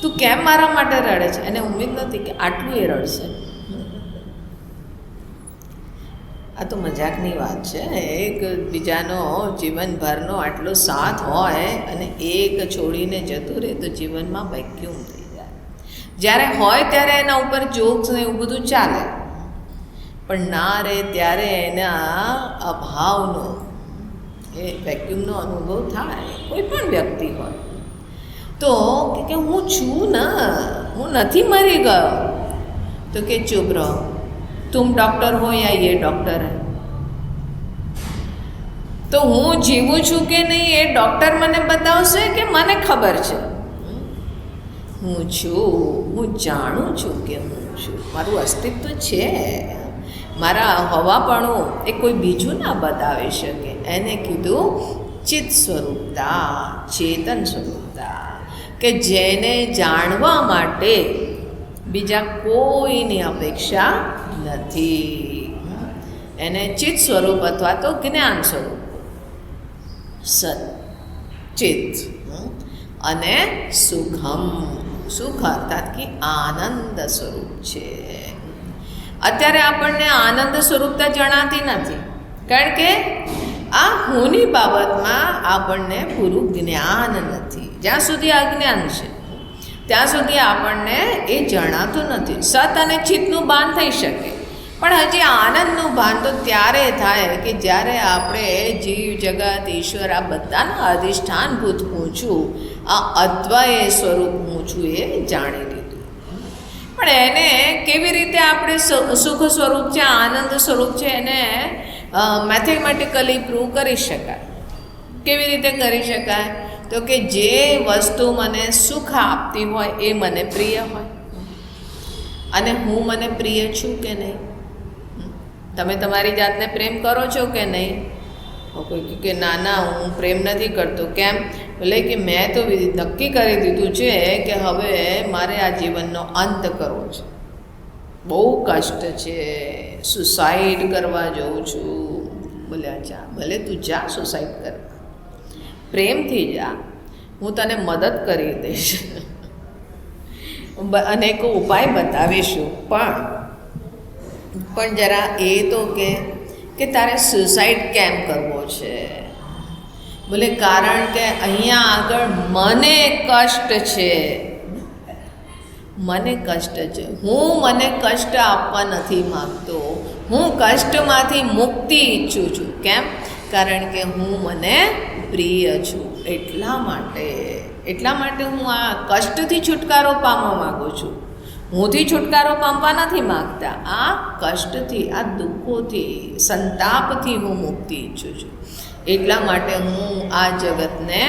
તું કેમ મારા માટે રડે છે? એને ઉમ્મીદ નથી કે આટલું એ રડશે. આ તો મજાકની વાત છે. એક બીજાનો જીવનભરનો આટલો સાથ હોય અને એક છોડીને જતું રહે તો જીવનમાં વેક્યુમ થઈ જાય. જ્યારે હોય ત્યારે એના ઉપર જોક્સ ને એવું બધું ચાલે, પણ ના રહે ત્યારે એના અભાવનો એ વેક્યુમનો અનુભવ થાય. કોઈ પણ વ્યક્તિ હોય તો કે હું છું ને, હું નથી મરી ગયો. તો કે ચૂપ રહો, तुम डॉक्टर हो या ये डॉक्टर है? तो હું જીવું છું કે નહીં એ ડૉક્ટર મને બતાવશે કે મને ખબર છે? હું છું, હું જાણું છું કે હું છું, મારું અસ્તિત્વ છે, મારા હવાપણું એ કોઈ બીજું ના બતાવી શકે. એને કીધું ચિત્ત સ્વરૂપતા, ચેતન સ્વરૂપતા, કે જેને જાણવા માટે બીજા કોઈની અપેક્ષા નથી. એને ચિત્ત સ્વરૂપ અથવા તો જ્ઞાન સ્વરૂપ, સત ચિત્ત અને સુખમ, સુખ અર્થાત કે આનંદ સ્વરૂપ છે. અત્યારે આપણને આનંદ સ્વરૂપતા જણાતી નથી, કારણ કે આ હુંની બાબતમાં આપણને પૂરું જ્ઞાન નથી. જ્યાં સુધી અજ્ઞાન છે ત્યાં સુધી આપણને એ જણાતું નથી. સત અને ચિત્તનું ભાન થઈ શકે, પણ હજી આનંદનું ભાન તો ત્યારે થાય કે જ્યારે આપણે જીવ જગત ઈશ્વર આ બધાના અધિષ્ઠાનભૂત હું છું, આ અદ્વય સ્વરૂપ હું છું એ જાણી લીધું. પણ એને કેવી રીતે આપણે સુખ સ્વરૂપ છે, આનંદ સ્વરૂપ છે, એને મેથેમેટિકલી પ્રૂવ કરી શકાય. કેવી રીતે કરી શકાય? તો કે જે વસ્તુ મને સુખ આપતી હોય એ મને પ્રિય હોય, અને હું મને પ્રિય છું કે નહીં? તમે તમારી જાતને પ્રેમ કરો છો કે નહીં? કોઈ કે ના ના હું પ્રેમ નથી કરતો. કેમ? એટલે કે મેં તો નક્કી કરી દીધું છે કે હવે મારે આ જીવનનો અંત કરવો છે, બહુ કષ્ટ છે, સુસાઇડ કરવા જાઉં છું. બોલે અચ્છા ભલે તું જા સુસાઇડ કરવા, પ્રેમથી જા, હું તને મદદ કરી દઈશ, અનેકો ઉપાય બતાવીશું, પણ જરા એ તો કે તારે સુસાઇડ કેમ કરવો છે? બોલે કારણ કે અહીંયા આગળ મને કષ્ટ છે, મને કષ્ટ છે, હું મને કષ્ટ આપવા નથી માગતો, હું કષ્ટમાંથી મુક્તિ ઈચ્છું છું. કેમ? કારણ કે હું મને પ્રિય છું, એટલા માટે હું આ કષ્ટથી છુટકારો પામવા માગું છું. હુંથી છુટકારો પામવા નથી માગતા, આ કષ્ટથી, આ દુઃખોથી, સંતાપથી હું મુક્તિ ઈચ્છું છું. એટલા માટે હું આ જગતને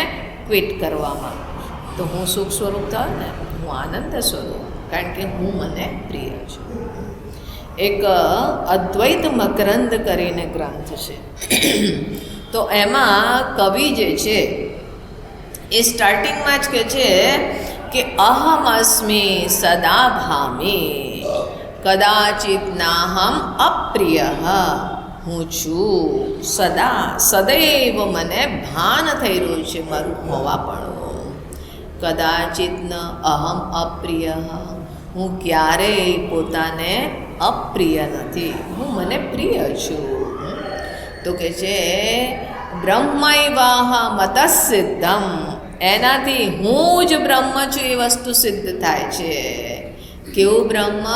ક્વિટ કરવા માગું છું. તો હું સુખ સ્વરૂપ થયો ને, હું આનંદ સ્વરૂપ. કારણ કે હું મને પ્રિય છું. એક અદ્વૈત મકરંદ કરીને ગ્રંથ છે, તો એમાં કવિ જે છે એ સ્ટાર્ટિંગમાં જ કહે છે કે અહમ અસ્મી સદા ભામી કદાચિત નાહમ અપ્રિય. હું છું સદૈવ મને ભાન થઈ રહ્યું છે મારું હોવાપણું. કદાચિત ન અહમ અપ્રિય, હું ક્યારેય પોતાને અપ્રિય નથી, હું મને પ્રિય છું. તો કે છે બ્રહ્મૈવાહ મતસિદ્ધમ, એનાથી હું જ બ્રહ્મ છું એ વસ્તુ સિદ્ધ થાય છે. કેવું બ્રહ્મ?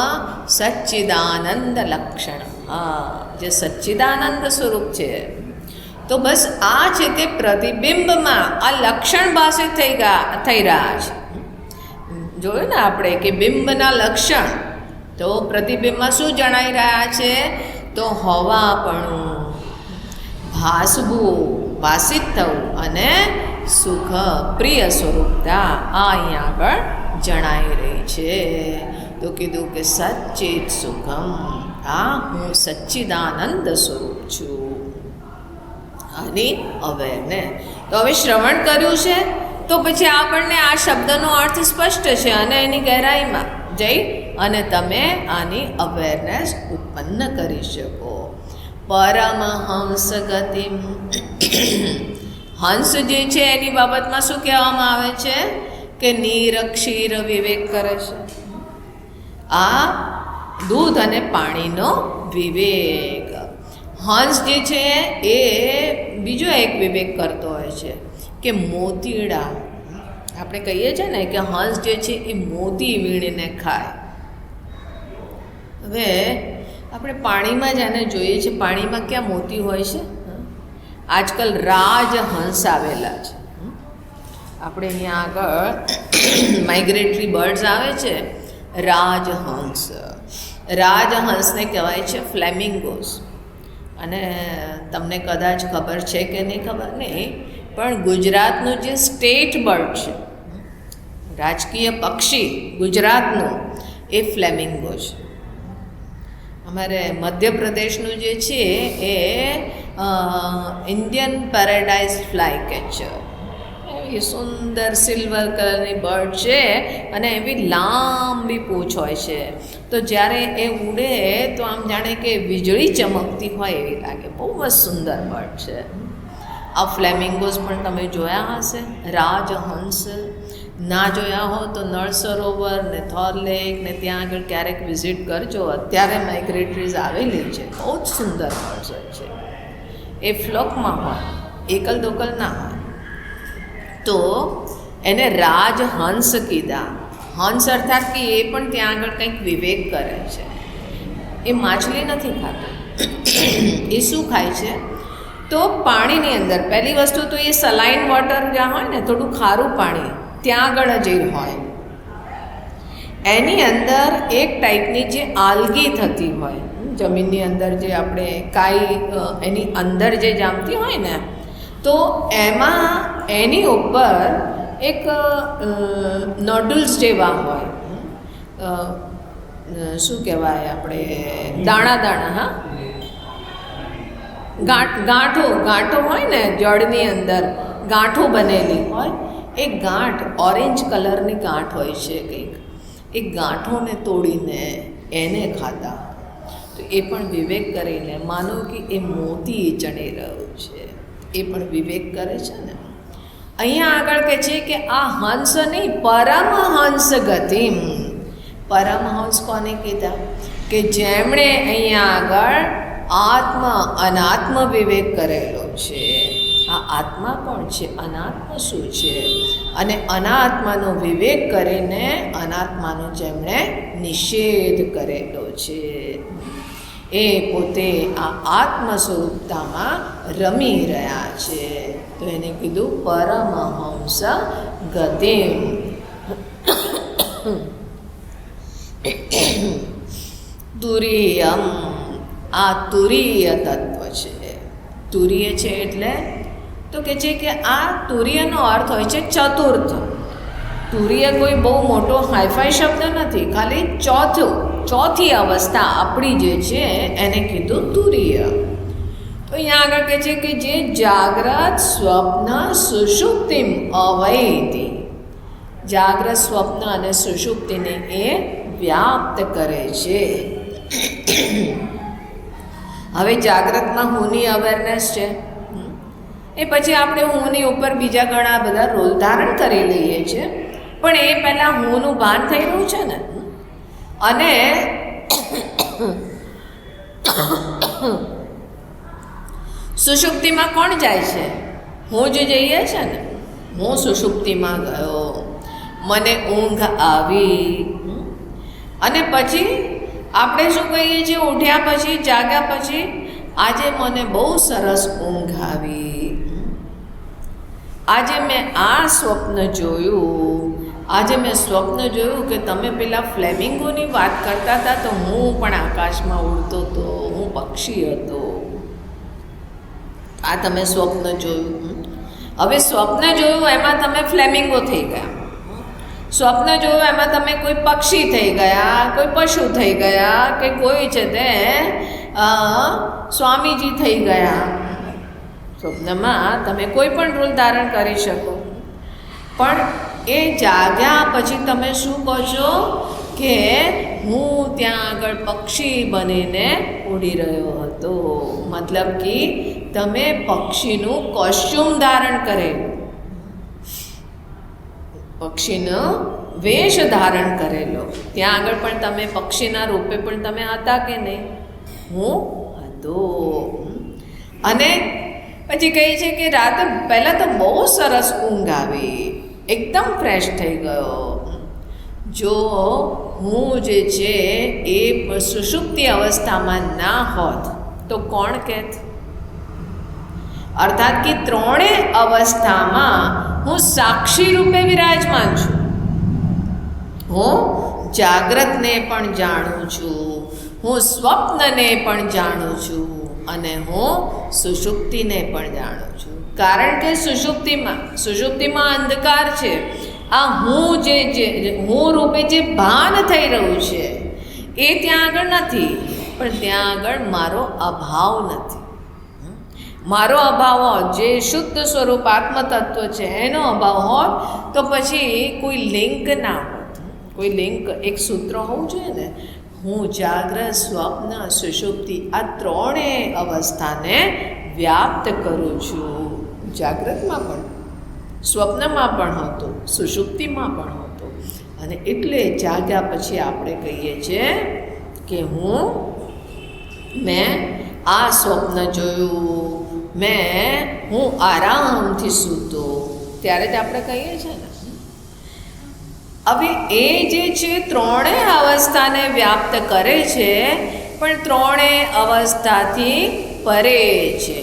સચ્ચિદાનંદ લક્ષણ, જે સચ્ચિદાનંદ સ્વરૂપ છે. તો બસ આ છે તે પ્રતિબિંબમાં આ લક્ષણ ભાષિત થઈ રહ્યા છે. જોયું ને આપણે કે બિંબના લક્ષણ, તો પ્રતિબિંબમાં શું જણાઈ રહ્યા છે? તો હોવાપણું, ભાસવું, ભાષિત થવું અને સુખ, પ્રિય સ્વરૂપતા આ અહીંયા આગળ જણાઈ રહી છે. તો કીધું કે સચ્ચિત સુખમ, હું સચ્ચિદાનંદ સ્વરૂપ છું. આની અવેરનેસ. તો હવે શ્રવણ કર્યું છે તો પછી આપણને આ શબ્દનો અર્થ સ્પષ્ટ છે અને એની ગહેરાઈમાં જઈ અને તમે આની અવેરનેસ ઉત્પન્ન કરી શકો. પરમહંસ ગતિમ, હંસ જે છે એની બાબતમાં શું કહેવામાં આવે છે કે નિરક્ષીર વિવેક કરે છે. આ દૂધ અને પાણીનો વિવેક. હંસ જે છે એ બીજો એક વિવેક કરતો હોય છે કે મોતીડા, આપણે કહીએ છીએ ને કે હંસ જે છે એ મોતી વીણીને ખાય. હવે આપણે પાણીમાં જ આને જોઈએ છીએ, પાણીમાં ક્યાં મોતી હોય છે? આજકાલ રાજહંસ આવેલા છે. આપણે અહીંયા આગળ માઇગ્રેટરી બર્ડ્સ આવે છે, રાજહંસ. રાજહંસને કહેવાય છે ફ્લેમિંગોસ. અને તમને કદાચ ખબર છે કે નહીં ખબર નહીં, પણ ગુજરાતનું જે સ્ટેટ બર્ડ છે, રાજકીય પક્ષી ગુજરાતનું, એ ફ્લેમિંગો છે. અમારે મધ્યપ્રદેશનું જે છે એ ઇન્ડિયન પેરાડાઇઝ ફ્લાય કેચર, એવી સુંદર સિલ્વર કલરની બર્ડ છે અને એવી લાંબી પૂંછ હોય છે. તો જ્યારે એ ઉડે તો આમ જાણે કે વીજળી ચમકતી હોય એવી લાગે. બહુ જ સુંદર બર્ડ છે. આ ફ્લેમિંગોસ પણ તમે જોયા હશે. રાજહંસ ના જોયા હો તો નળ સરોવર ને થોર લેક ને ત્યાં આગળ ક્યારેક વિઝિટ કરજો. અત્યારે માઇગ્રેટરીઝ આવેલી છે, બહુ જ સુંદર બર્ડ્સ હોય છે. એ ફ્લોકમાં હોય, એકલ દોકલ ના હોય. તો એને રાજહંસ કીધા. હંસ અર્થાત કે એ પણ ત્યાં આગળ કંઈક વિવેક કરે છે. એ માછલી નથી ખાતો. એ શું ખાય છે? તો પાણીની અંદર પહેલી વસ્તુ તો એ સલાઇન વોટર જ્યાં હોય ને, થોડું ખારું પાણી, ત્યાં આગળ જ હોય. એની અંદર એક ટાઈપની જે આલ્ગી થતી હોય જમીનની અંદર, જે આપણે કાંઈ એની અંદર જે જામતી હોય ને, તો એમાં એની ઉપર એક નોડલ્સ જેવા હોય, શું કહેવાય આપણે, દાણા દાણા, ગાંઠો હોય ને, જળની અંદર ગાંઠો બનેલી હોય. એ ગાંઠ ઓરેન્જ કલરની ગાંઠ હોય છે કંઈક. એ ગાંઠોને તોડીને એને ખાતા. તો એ પણ વિવેક કરીને, માનો કે એ મોતી ચડી રહ્યું છે, એ પણ વિવેક કરે છે ને. અહીંયા આગળ કહે છે કે આ હંસ નહીં, પરમહંસ ગતિમ. પરમહંસ કોને કીધા? કે જેમણે અહીંયા આગળ આત્મ અનાત્મ વિવેક કરેલો છે. આ આત્મા કોણ છે? અનાત્મા શું છે? અને અનાત્માનો વિવેક કરીને અનાત્માનો જેમણે નિષેધ કરેલો છે, એ પોતે આ આત્મ સ્વરૂપતામાં રમી રહ્યા છે. તો એને કીધું પરમહંસ ગતિમ. તુરીયમ, આ તુરીય તત્વ છે. તુરીય છે એટલે તો કે છે કે આ તુરીયનો અર્થ હોય છે ચતુર્થ. તુરીય કોઈ બહુ મોટો હાઈફાઈ શબ્દ નથી, ખાલી ચોથી અવસ્થા આપણી જે છે એને કીધું તુરીય. તો અહીંયા આગળ કહે છે કે જે જાગ્રત સ્વપ્ન સુષુપ્તિમ અવૈતિ, જાગ્રત સ્વપ્ન અને સુષુપ્તિને એ વ્યાપ્ત કરે છે. હવે જાગ્રતમાં હુંની અવેરનેસ છે, એ પછી આપણે હુંની ઉપર બીજા ઘણા બધા રોલ ધારણ કરી લઈએ છીએ, પણ એ પહેલાં હુંનું ભાન થઈ રહ્યું છે ને. અને સુષુપ્તિમાં કોણ જાય છે? હું જ જઈએ છે ને. હું સુષુપ્તિમાં ગયો, મને ઊંઘ આવી, અને પછી આપણે શું કહીએ છીએ? ઉઠ્યા પછી, જાગ્યા પછી, આજે મને બહુ સરસ ઊંઘ આવી, આજે મેં આ સ્વપ્ન જોયું, આજે મેં સ્વપ્ન જોયું કે તમે પેલા ફ્લેમિંગોની વાત કરતા હતા, તો હું પણ આકાશમાં ઉડતો હતો, હું પક્ષી હતો. આ તમે સ્વપ્ન જોયું. હવે સ્વપ્ન જોયું એમાં તમે ફ્લેમિંગો થઈ ગયા, સ્વપ્ન જોયું એમાં તમે કોઈ પક્ષી થઈ ગયા, કોઈ પશુ થઈ ગયા, કે કોઈ છે તે સ્વામીજી થઈ ગયા. સ્વપ્નમાં તમે કોઈ પણ રૂપ ધારણ કરી શકો, પણ એ જાગ્યા પછી તમે શું કહો છો કે હું ત્યાં આગળ પક્ષી બનીને ઉડી રહ્યો હતો. મતલબ કે તમે પક્ષીનું કોસ્ચ્યુમ ધારણ કરેલું, પક્ષીનો વેશ ધારણ કરેલો, ત્યાં આગળ પણ તમે પક્ષીના રૂપે પણ તમે હતા કે નહીં? હું હતો. અને પછી કહે છે કે રાતે પહેલાં તો બહુ સરસ ઊંઘ આવી, એકદમ ફ્રેશ થઈ ગયો. જો હું જે છે એ સુષુપ્તિ અવસ્થામાં ના હોત તો કોણ કહેત? અર્થાત કે ત્રણેય અવસ્થામાં હું સાક્ષી રૂપે વિરાજમાન છું. હું જાગ્રતને પણ જાણું છું, હું સ્વપ્નને પણ જાણું છું, અને હું સુષુપ્તિને પણ જાણું છું. કારણ કે સુષુપ્તિમાં અંધકાર છે. આ હું જે હું રૂપે જે ભાન થઈ રહ્યું છે એ ત્યાં આગળ નથી, પણ ત્યાં આગળ મારો અભાવ નથી. મારો અભાવ હોત, જે શુદ્ધ સ્વરૂપ આત્મતત્વ છે એનો અભાવ હોત, તો પછી કોઈ લિંક ના હોત. કોઈ લિંક, એક સૂત્ર હોવું જોઈએ ને. હું જાગ્રત, સ્વપ્ન, સુષુપ્તિ આ ત્રણેય અવસ્થાને વ્યાપ્ત કરું છું. જાગ્રતમાં પણ, સ્વપ્નમાં પણ હતો, સુષુપ્તિમાં પણ હતો. અને એટલે જાગ્યા પછી આપણે કહીએ છીએ કે મેં આ સ્વપ્ન જોયું, હું આરામથી સૂતો, ત્યારે જ આપણે કહીએ છીએ ને. હવે એ જે છે ત્રણેય અવસ્થાને વ્યાપ્ત કરે છે, પણ ત્રણેય અવસ્થાથી પરે છે,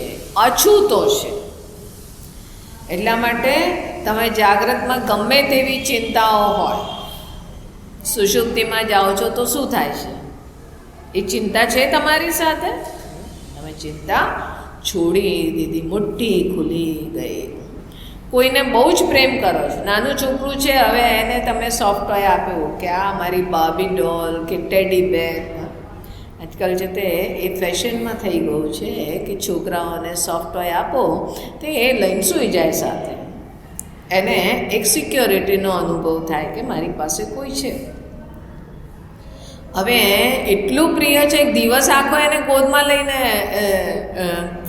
અછૂતો છે. એટલા માટે તમે જાગ્રતમાં ગમે તેવી ચિંતાઓ હોય, સુષુપ્તિમાં જાઓ છો તો શું થાય છે? એ ચિંતા છે તમારી સાથે, તમે ચિંતા છોડી દીધી, મુઠ્ઠી ખુલી ગઈ. કોઈને બહુ જ પ્રેમ કરો છો, નાનું છોકરું છે, હવે એને તમે સોફ્ટ ટોય આપ્યો કે આ મારી બાબી ડોલ કે ટેડી બેર. આજકાલ છે તે એ ફેશનમાં થઈ ગયું છે કે છોકરાઓને સોફ્ટ ટોય આપો તો એ લઈને સૂઈ જાય સાથે. એને એક સિક્યોરિટીનો અનુભવ થાય કે મારી પાસે કોઈ છે. હવે એટલું પ્રિય છે, એક દિવસ આખો એને ગોદમાં લઈને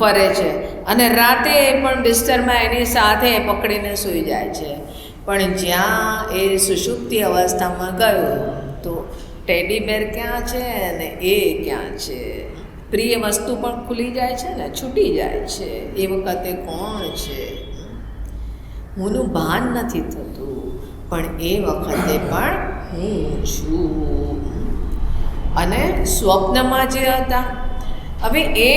ફરે છે, અને રાતે પણ બિસ્તરમાં એની સાથે પકડીને સૂઈ જાય છે. પણ જ્યાં એ સુષુપ્તિ અવસ્થામાં ગયો તો ટેડી બેર ક્યાં છે અને એ ક્યાં છે? પ્રિય વસ્તુ પણ ખુલી જાય છે ને, છૂટી જાય છે. એ વખતે કોણ છે? હુંનું ભાન નથી થતું, પણ એ વખતે પણ હું છું. અને સ્વપ્નમાં જે હતા, હવે એ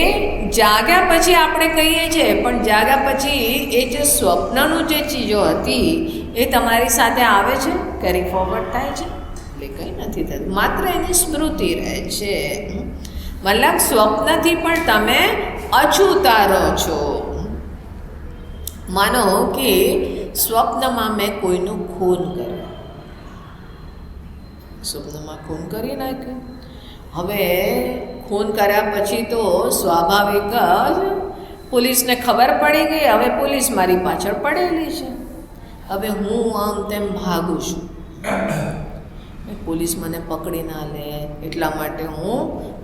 જાગ્યા પછી આપણે કહીએ છીએ, પણ જાગ્યા પછી એ જે સ્વપ્નનું જે ચીજો હતી એ તમારી સાથે આવે છે, કેરી ફોરવર્ડ થાય છે? એટલે કંઈ નથી થતું, માત્ર એની સ્મૃતિ રહે છે. મતલબ સ્વપ્નથી પણ તમે અછૂતા રહો છો. માનો કે સ્વપ્નમાં મેં કોઈનું ખૂન કર્યું, સ્વપ્નમાં ખૂન કરી નાખ્યું. હવે ખૂન કર્યા પછી તો સ્વાભાવિક જ પોલીસને ખબર પડી ગઈ. હવે પોલીસ મારી પાછળ પડેલી છે. હવે હું આમ તેમ ભાગું છું, પોલીસ મને પકડી ના લે એટલા માટે હું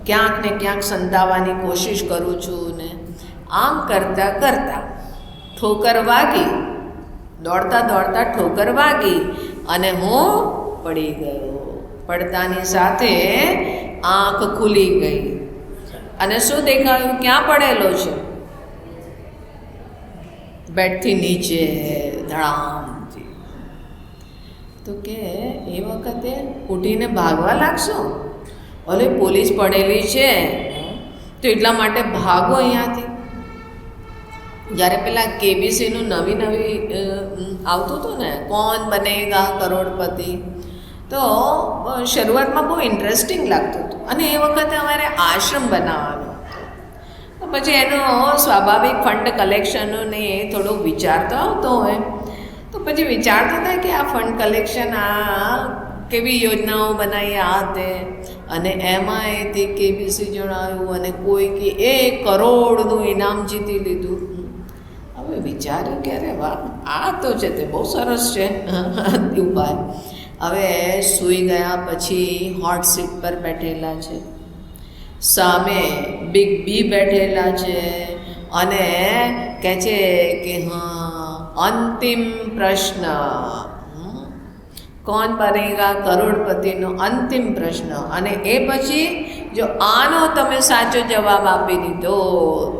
ક્યાંક ને ક્યાંક સંતાવાની કોશિશ કરું છું ને આમ કરતાં કરતાં ઠોકર વાગી, દોડતા દોડતા ઠોકર વાગી અને હું પડી ગયો. પડતાની સાથે આંખ ખુલી ગઈ અને શું દેખાયું? ક્યાં પડેલો છે? બેડથી નીચે ધડામથી. તો કે એ વખતે ઉઠીને ભાગવા લાગશો? ઓલે પોલીસ પડેલી છે તો એટલા માટે ભાગો અહીંયાથી. જ્યારે પેલા કેબીસીનું નવી આવતું હતું ને, કોણ બનેગા કરોડપતિ, તો શરૂઆતમાં બહુ ઇન્ટરેસ્ટિંગ લાગતું હતું. અને એ વખતે અમારે આશ્રમ બનાવવાનો હતો. તો પછી એનો સ્વાભાવિક ફંડ કલેક્શનનો ને એ થોડુંક વિચારતો આવતો હોય. તો પછી વિચારતા હતા કે આ ફંડ કલેક્શન, આ કેવી યોજનાઓ બનાવી, આ તે, અને એમાં એથી કેબીસી જણાવ્યું અને કોઈ કે 1 કરોડનું ઇનામ જીતી લીધું. હવે વિચાર્યું કે અરે વાહ, આ તો છે તે બહુ સરસ છે ઉપાય. હવે સૂઈ ગયા પછી હોટ સીટ પર બેઠેલા છે, સામે બિગ બી બેઠેલા છે અને કહે છે કે હા, અંતિમ પ્રશ્ન, કોણ બનેગા કરોડપતિનો અંતિમ પ્રશ્ન. અને એ પછી જો આનો તમે સાચો જવાબ આપી દીધો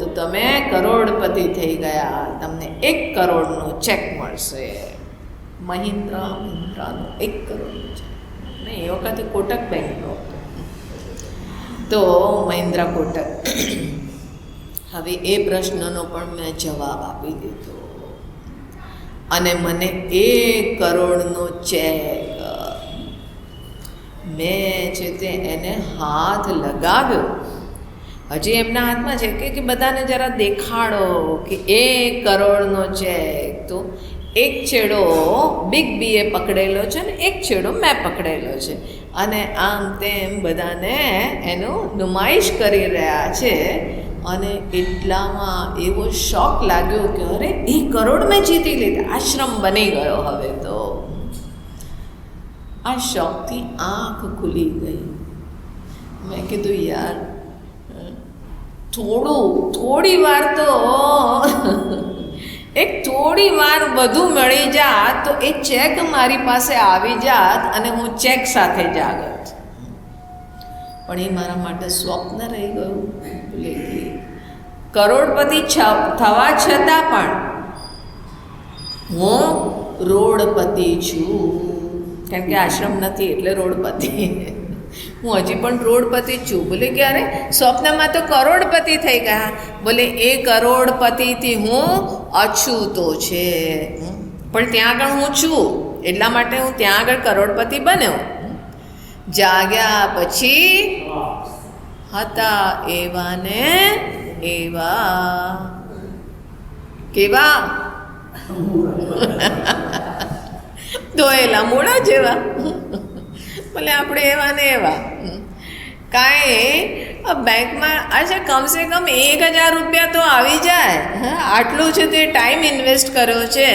તો તમે કરોડપતિ થઈ ગયા, તમને 1 કરોડનો ચેક મળશે. મહિન્દ્રાનો 1 કરોડનો ચેક. નહીં, એ વખતે કોટક બેંકનો હતો, તો મહિન્દ્રા કોટક. હવે એ પ્રશ્નનો પણ મેં જવાબ આપી દીધો અને મને 1 કરોડનો ચેક. મેં છે તે એને હાથ લગાવ્યો. હજી એમના હાથમાં છે કે બધાને જરા દેખાડો કે 1 કરોડનો ચેક. તો એક છેડો બિગ બીએ પકડેલો છે ને એક છેડો મેં પકડેલો છે અને આમ તેમ બધાને એનું નુમાઈશ કરી રહ્યા છે. અને એટલામાં એવો શોક લાગ્યો કે અરે 1 કરોડ મેં જીતી લીધા, આશ્રમ બની ગયો. હવે તો આ શોકથી આંખ ખુલી ગઈ. મેં કીધું યાર, થોડી વાર તો થોડી વાર વધુ મળી જાત તો એ ચેક મારી પાસે આવી જાત અને હું ચેક સાથે જાગત. પણ એ મારા માટે સ્વપ્ન રહી ગયું. કરોડપતિ થવા છતાં પણ હું રોડપતિ છું. કારણ કે આશ્રમ નથી એટલે રોડપતિ. હું હજી પણ રોડપતિ જ છું. બોલે કે અરે સ્વપ્નમાં તો કરોડપતિ થઈ ગયા. બોલે એ કરોડપતિથી હું અછૂતો છે, પણ ત્યાં આગળ હું છું એટલા માટે હું ત્યાં આગળ કરોડપતિ બન્યો. જાગ્યા પછી હતા એવા ને એવા. કેવા? ધોયેલા મૂળા જેવા. ભલે આપણે એવા ને એવા. કાંઈ બેંકમાં આજે કમસે કમ 1000 રૂપિયા તો આવી જાય. આટલું છે તે ટાઈમ ઇન્વેસ્ટ કર્યો છે.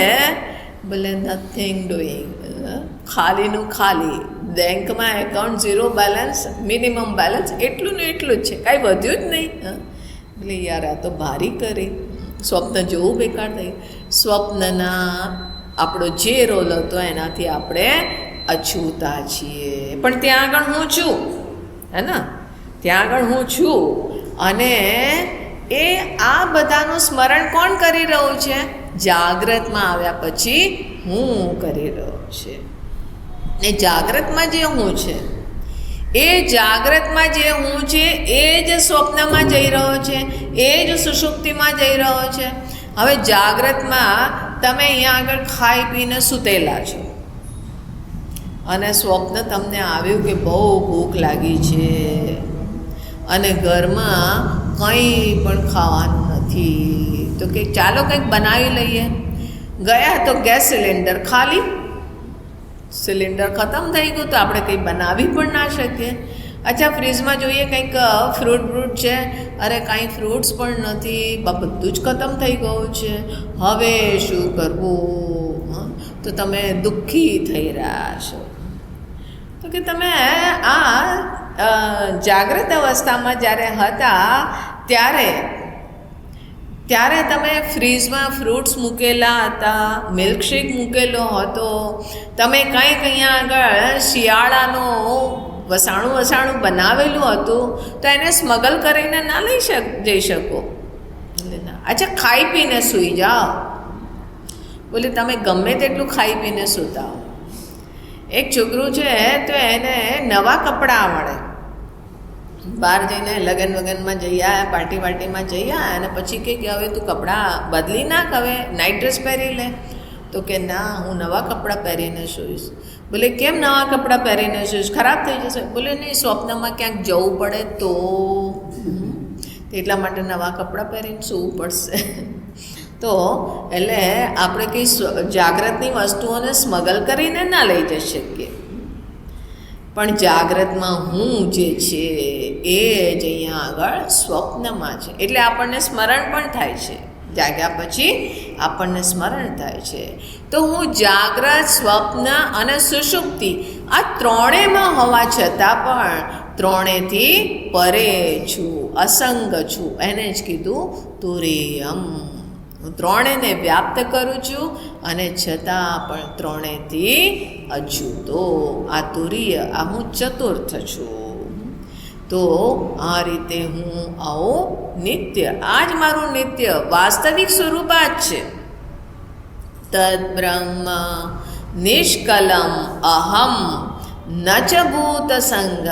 ભલે નથિંગ ડુઈંગ, ખાલીનું ખાલી. બેંકમાં એકાઉન્ટ 0 બેલેન્સ, મિનિમમ બેલેન્સ એટલું ને એટલું જ છે, કાંઈ વધ્યું જ નહીં. એટલે યાર આ તો ભારી કરી. સ્વપ્ન જોવું બેકાર થઈ. સ્વપ્નના આપણો જે રોલ હતો એનાથી આપણે અછૂતા છીએ. પણ ત્યાં આગળ હું છું, હે ને? ત્યાં આગળ હું છું અને એ આ બધાનું સ્મરણ કોણ કરી રહ્યું છે? જાગ્રતમાં આવ્યા પછી હું કરી રહ્યો છે. એ જાગ્રતમાં જે હું છે, એ જાગ્રતમાં જે હું છે એ જ સ્વપ્નમાં જઈ રહ્યો છે, એ જ સુષુપ્તિમાં જઈ રહ્યો છે. હવે જાગ્રતમાં તમે અહીંયા આગળ ખાઈ પીને સૂતેલા છો અને સ્વપ્ન તમને આવ્યું કે બહુ ભૂખ લાગી છે અને ઘરમાં કંઈ પણ ખાવાનું નથી. તો કે ચાલો કંઈક બનાવી લઈએ. ગયા તો ગેસ સિલિન્ડર ખાલી, સિલિન્ડર ખતમ થઈ ગયું તો આપણે કંઈ બનાવી પણ ના શકીએ. અચ્છા, ફ્રીજમાં જોઈએ કંઈક ફ્રૂટ છે, અરે કાંઈ ફ્રૂટ્સ પણ નથી, બધું જ ખતમ થઈ ગયું છે, હવે શું કરવું? તો તમે દુઃખી થઈ રહ્યા છો. તો કે તમે આ જાગ્રત અવસ્થામાં જ્યારે હતા ત્યારે તમે ફ્રીજમાં ફ્રૂટ્સ મૂકેલા હતા, મિલ્કશેક મૂકેલો હતો, તમે કંઈક અહીંયા આગળ શિયાળાનું વસાણું બનાવેલું હતું, તો એને સ્મગલ કરીને ના જઈ શકો. અચ્છા, ખાઈ પીને સૂઈ જાઓ. બોલે તમે ગમે તેટલું ખાઈ પીને સૂતા હો. એક છોકરું છે તો એને નવા કપડાં મળે, બહાર જઈને લગ્ન વગનમાં જઈ આવ્યા, પાર્ટી વાર્ટીમાં જઈ આવ્યા, અને પછી કે હવે તું કપડાં બદલી નાખ, હવે નાઇટ ડ્રેસ પહેરી લે. તો કે ના, હું નવા કપડાં પહેરીને સૂઈશ. બોલે કેમ નવા કપડાં પહેરીને સૂઈશ, ખરાબ થઈ જશે? બોલે નહીં, સ્વપ્નમાં ક્યાંક જવું પડે તો એટલા માટે નવા કપડાં પહેરીને સૂવું પડશે. તો એટલે આપણે કંઈ જાગ્રતની વસ્તુઓને સ્મગલ કરીને ના લઈ જઈ શકીએ, પણ જાગ્રતમાં હું જે છે એ જ અહીંયા આગળ સ્વપ્નમાં છે. એટલે આપણને સ્મરણ પણ થાય છે, જાગ્યા પછી આપણને સ્મરણ થાય છે. તો હું જાગ્રત, સ્વપ્ન અને સુષુપ્તિ આ ત્રણેયમાં હોવા છતાં પણ ત્રણેયથી પરે છું, અસંગ છું. એને જ કીધું તુરીયમ. હું ત્રણેયને વ્યાપ્ત કરું છું અને છતાં પણ ત્રણેયથી અછૂતો. આ તુરીય, આ હું ચતુર્થ છું. તો આ રીતે હું આવો નિત્ય, આ જ મારું નિત્ય વાસ્તવિક સ્વરૂપ આ જ છે. તદ બ્રહ્મ નિષ્કલમ અહમ ન ચ ભૂત સંગઃ.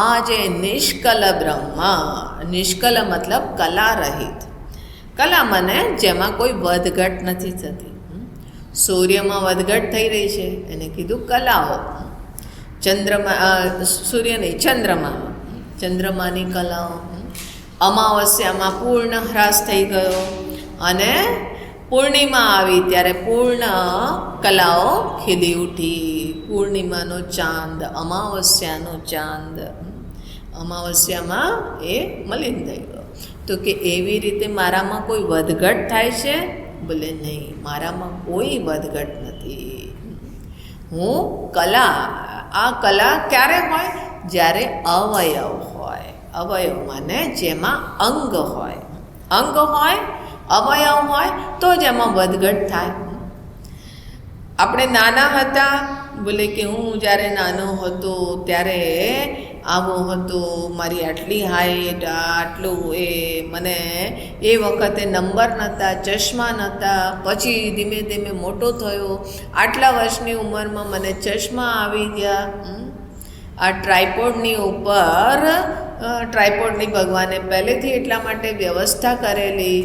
આ જે નિષ્કલ બ્રહ્મ, નિષ્કલ મતલબ કલા રહિત. કલા મને જેમાં કોઈ વધઘટ નથી થતી. સૂર્યમાં વધઘટ થઈ રહી છે, એને કીધું કલાઓ. સૂર્ય નહીં, ચંદ્રમાની કલાઓ. અમાવસ્યામાં પૂર્ણ હ્રાસ થઈ ગયો અને પૂર્ણિમા આવી ત્યારે પૂર્ણ કલાઓ ખીલી ઉઠી. પૂર્ણિમાનો ચાંદ, અમાવસ્યાનો ચાંદ, અમાવસ્યામાં એ મલિન થઈ ગયો. તો કે એવી રીતે મારામાં કોઈ વધઘટ થાય છે? બોલે નહીં, મારામાં કોઈ વધઘટ નથી. હું કલા, આ કલા ક્યારે હોય? જ્યારે અવયવ હોય. અવયવ મને જેમાં અંગ હોય, અંગ હોય, અવયવ હોય તો જ એમાં વધઘટ થાય. આપણે નાના હતા, બોલે કે હું જ્યારે નાનો હતો ત્યારે આવો હતો, મારી આટલી હાઈટ, આટલું એ, મને એ વખતે નંબર નહોતા, ચશ્મા નહોતા. પછી ધીમે ધીમે મોટો થયો, આટલા વર્ષની ઉંમરમાં મને ચશ્મા આવી ગયા. આ ટ્રાયપોડની ઉપર, ટ્રાયપોડની ભગવાને પહેલેથી એટલા માટે વ્યવસ્થા કરેલી,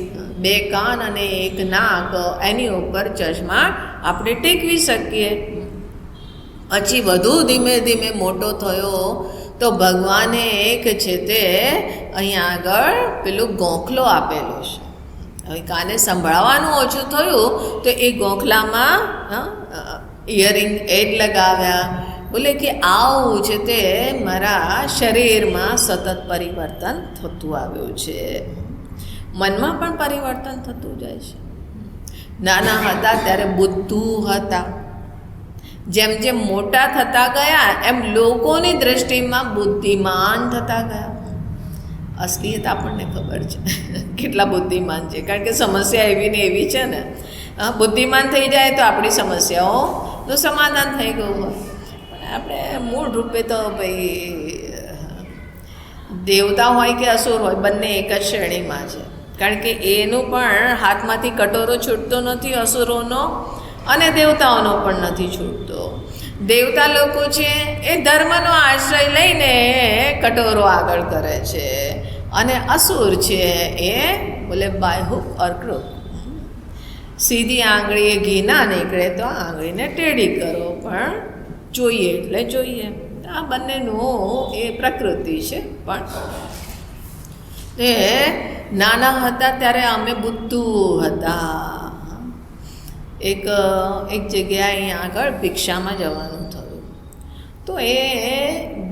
2 કાન અને 1 નાક, એની ઉપર ચશ્મા આપણે ટેકવી શકીએ. પછી વધુ ધીમે ધીમે મોટો થયો તો ભગવાને એક છે તે અહીંયા આગળ પેલું ગોખલો આપેલો છે. હવે કાને સંભળાવવાનું ઓછું થયું તો એ ગોખલામાં ઇયરિંગ એડ લગાવ્યા. બોલે કે આવું છે તે મારા શરીરમાં સતત પરિવર્તન થતું આવ્યું છે. મનમાં પણ પરિવર્તન થતું જાય છે. નાના હતા ત્યારે બુદ્ધુ હતા, જેમ જેમ મોટા થતા ગયા એમ લોકોની દૃષ્ટિમાં બુદ્ધિમાન થતા ગયા. અસલિયત આપણને ખબર છે કેટલા બુદ્ધિમાન છે, કારણ કે સમસ્યા એવી ને એવી છે ને. બુદ્ધિમાન થઈ જાય તો આપણી સમસ્યાઓનું સમાધાન થઈ ગયું હોય. પણ આપણે મૂળ રૂપે તો ભાઈ દેવતા હોય કે અસુર હોય, બંને એક જ શ્રેણીમાં છે. કારણ કે એનું પણ હાથમાંથી કટોરો છૂટતો નથી અસુરોનો, અને દેવતાઓનો પણ નથી છૂટતો. દેવતા લોકો છે એ ધર્મનો આશ્રય લઈને કટોરો આગળ કરે છે, અને અસુર છે એ બોલે બાય હુક ઓર ક્રુક. સીધી આંગળીએ ઘી ના નીકળે તો આંગળીને ટેઢી કરો, પણ જોઈએ એટલે જોઈએ. આ બંનેનું એ પ્રકૃતિ છે. પણ એ નાના હતા ત્યારે અમે બુદ્ધુ હતા. એક જગ્યાએ અહીંયા આગળ ભિક્ષામાં જવાનું થયું. તો એ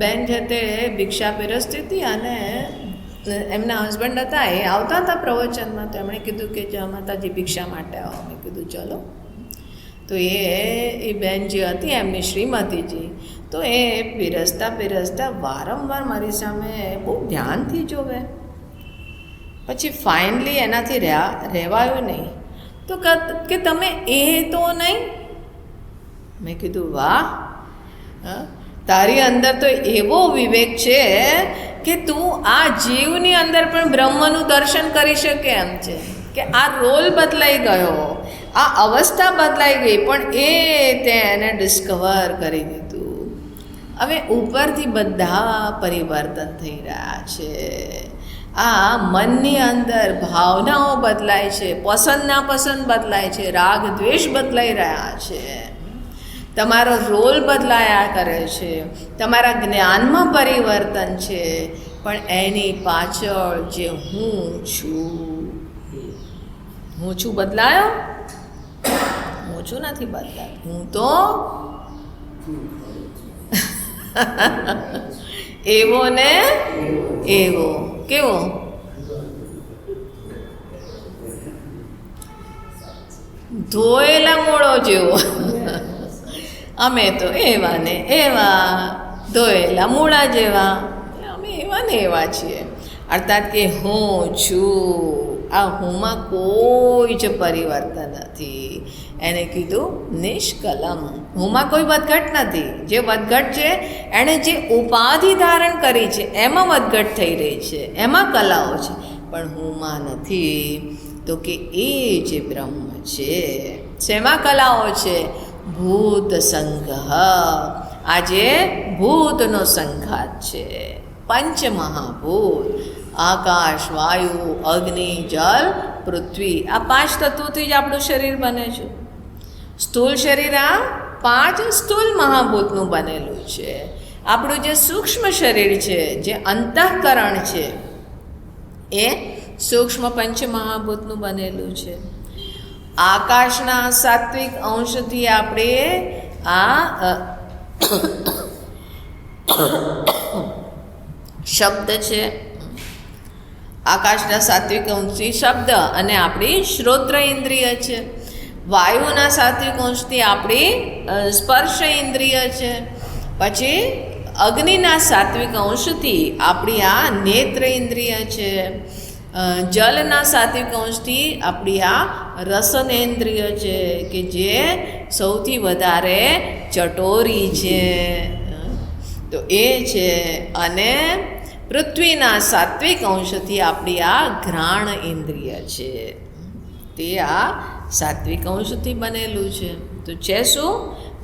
બેન છે તે ભિક્ષા પીરસતી હતી અને એમના હસબન્ડ હતા એ આવતા હતા પ્રવચનમાં. તો એમણે કીધું કે જય માતાજી ભિક્ષા માટે આવો. મેં કીધું ચલો. તો એ બેન જે હતી એમની શ્રીમતીજી, તો એ પીરસતા વારંવાર મારી સામે બહુ ધ્યાનથી જોવે. પછી ફાઇનલી એનાથી રહેવાયું નહીં. તો કે તમે એ તો નહીં. મેં કીધું વાહ, તારી અંદર તો એવો વિવેક છે કે તું આ જીવની અંદર પણ બ્રહ્મનું દર્શન કરી શકે એમ છે. કે આ રોલ બદલાઈ ગયો, આ અવસ્થા બદલાઈ ગઈ, પણ તે એને ડિસ્કવર કરી દીધું. હવે ઉપરથી બધા પરિવર્તન થઈ રહ્યા છે. આ મનની અંદર ભાવનાઓ બદલાય છે, પસંદ નાપસંદ બદલાય છે, રાગ દ્વેષ બદલાઈ રહ્યા છે, તમારો રોલ બદલાયા કરે છે, તમારા જ્ઞાનમાં પરિવર્તન છે, પણ એની પાછળ જે હું છું બદલાયો? હું છું નથી બદલાયો. હું તો એવો ને એવો. કેવો? ધોયેલા મૂળો જેવો. અમે તો એવા ને એવા, ધોયેલા મૂળા જેવા. અમે એવા ને એવા છીએ. અર્થાત કે હું છું, આ હુંમાં કોઈ જ પરિવર્તન નથી. એને કીધું નિષ્કલમ. હુંમાં કોઈ વધઘટ નથી. જે વધઘટ છે એણે જે ઉપાધિ ધારણ કરી છે એમાં વધઘટ થઈ રહી છે, એમાં કલાઓ છે, પણ હુંમાં નથી. તો કે એ જે બ્રહ્મ છે શેમાં કલાઓ છે? ભૂત સંઘ. આજે ભૂતનો સંઘાત છે. પંચ મહાભૂત, આકાશ, વાયુ, અગ્નિ, જલ, પૃથ્વી, આ 5 તત્વોથી જ આપણું શરીર બને છે. સ્થૂળ શરીર આ 5 સ્થૂળ મહાભૂતનું બનેલું છે. આપણું જે સૂક્ષ્મ શરીર છે, જે અંતઃકરણ છે, એ સૂક્ષ્મ પંચ મહાભૂતનું બનેલું છે. આકાશના સાત્વિક અંશથી આપણે આ શબ્દ છે, આકાશના સાત્વિક અંશથી શબ્દ અને આપણી શ્રોત્ર ઇન્દ્રિય છે. વાયુના સાત્વિક અંશથી આપણી સ્પર્શ ઇન્દ્રિય છે. પછી અગ્નિના સાત્વિક અંશથી આપણી આ નેત્ર ઇન્દ્રિય છે. જલના સાત્વિક અંશથી આપણી આ રસનેન્દ્રિય છે, કે જે સૌથી વધારે ચટોરી છે. તો એ છે. અને પૃથ્વીના સાત્વિક અંશથી આપણી આ ઘ્રાણ ઇન્દ્રિય છે. તે આ સાત્વિક અંશથી બનેલું છે. તો છે શું?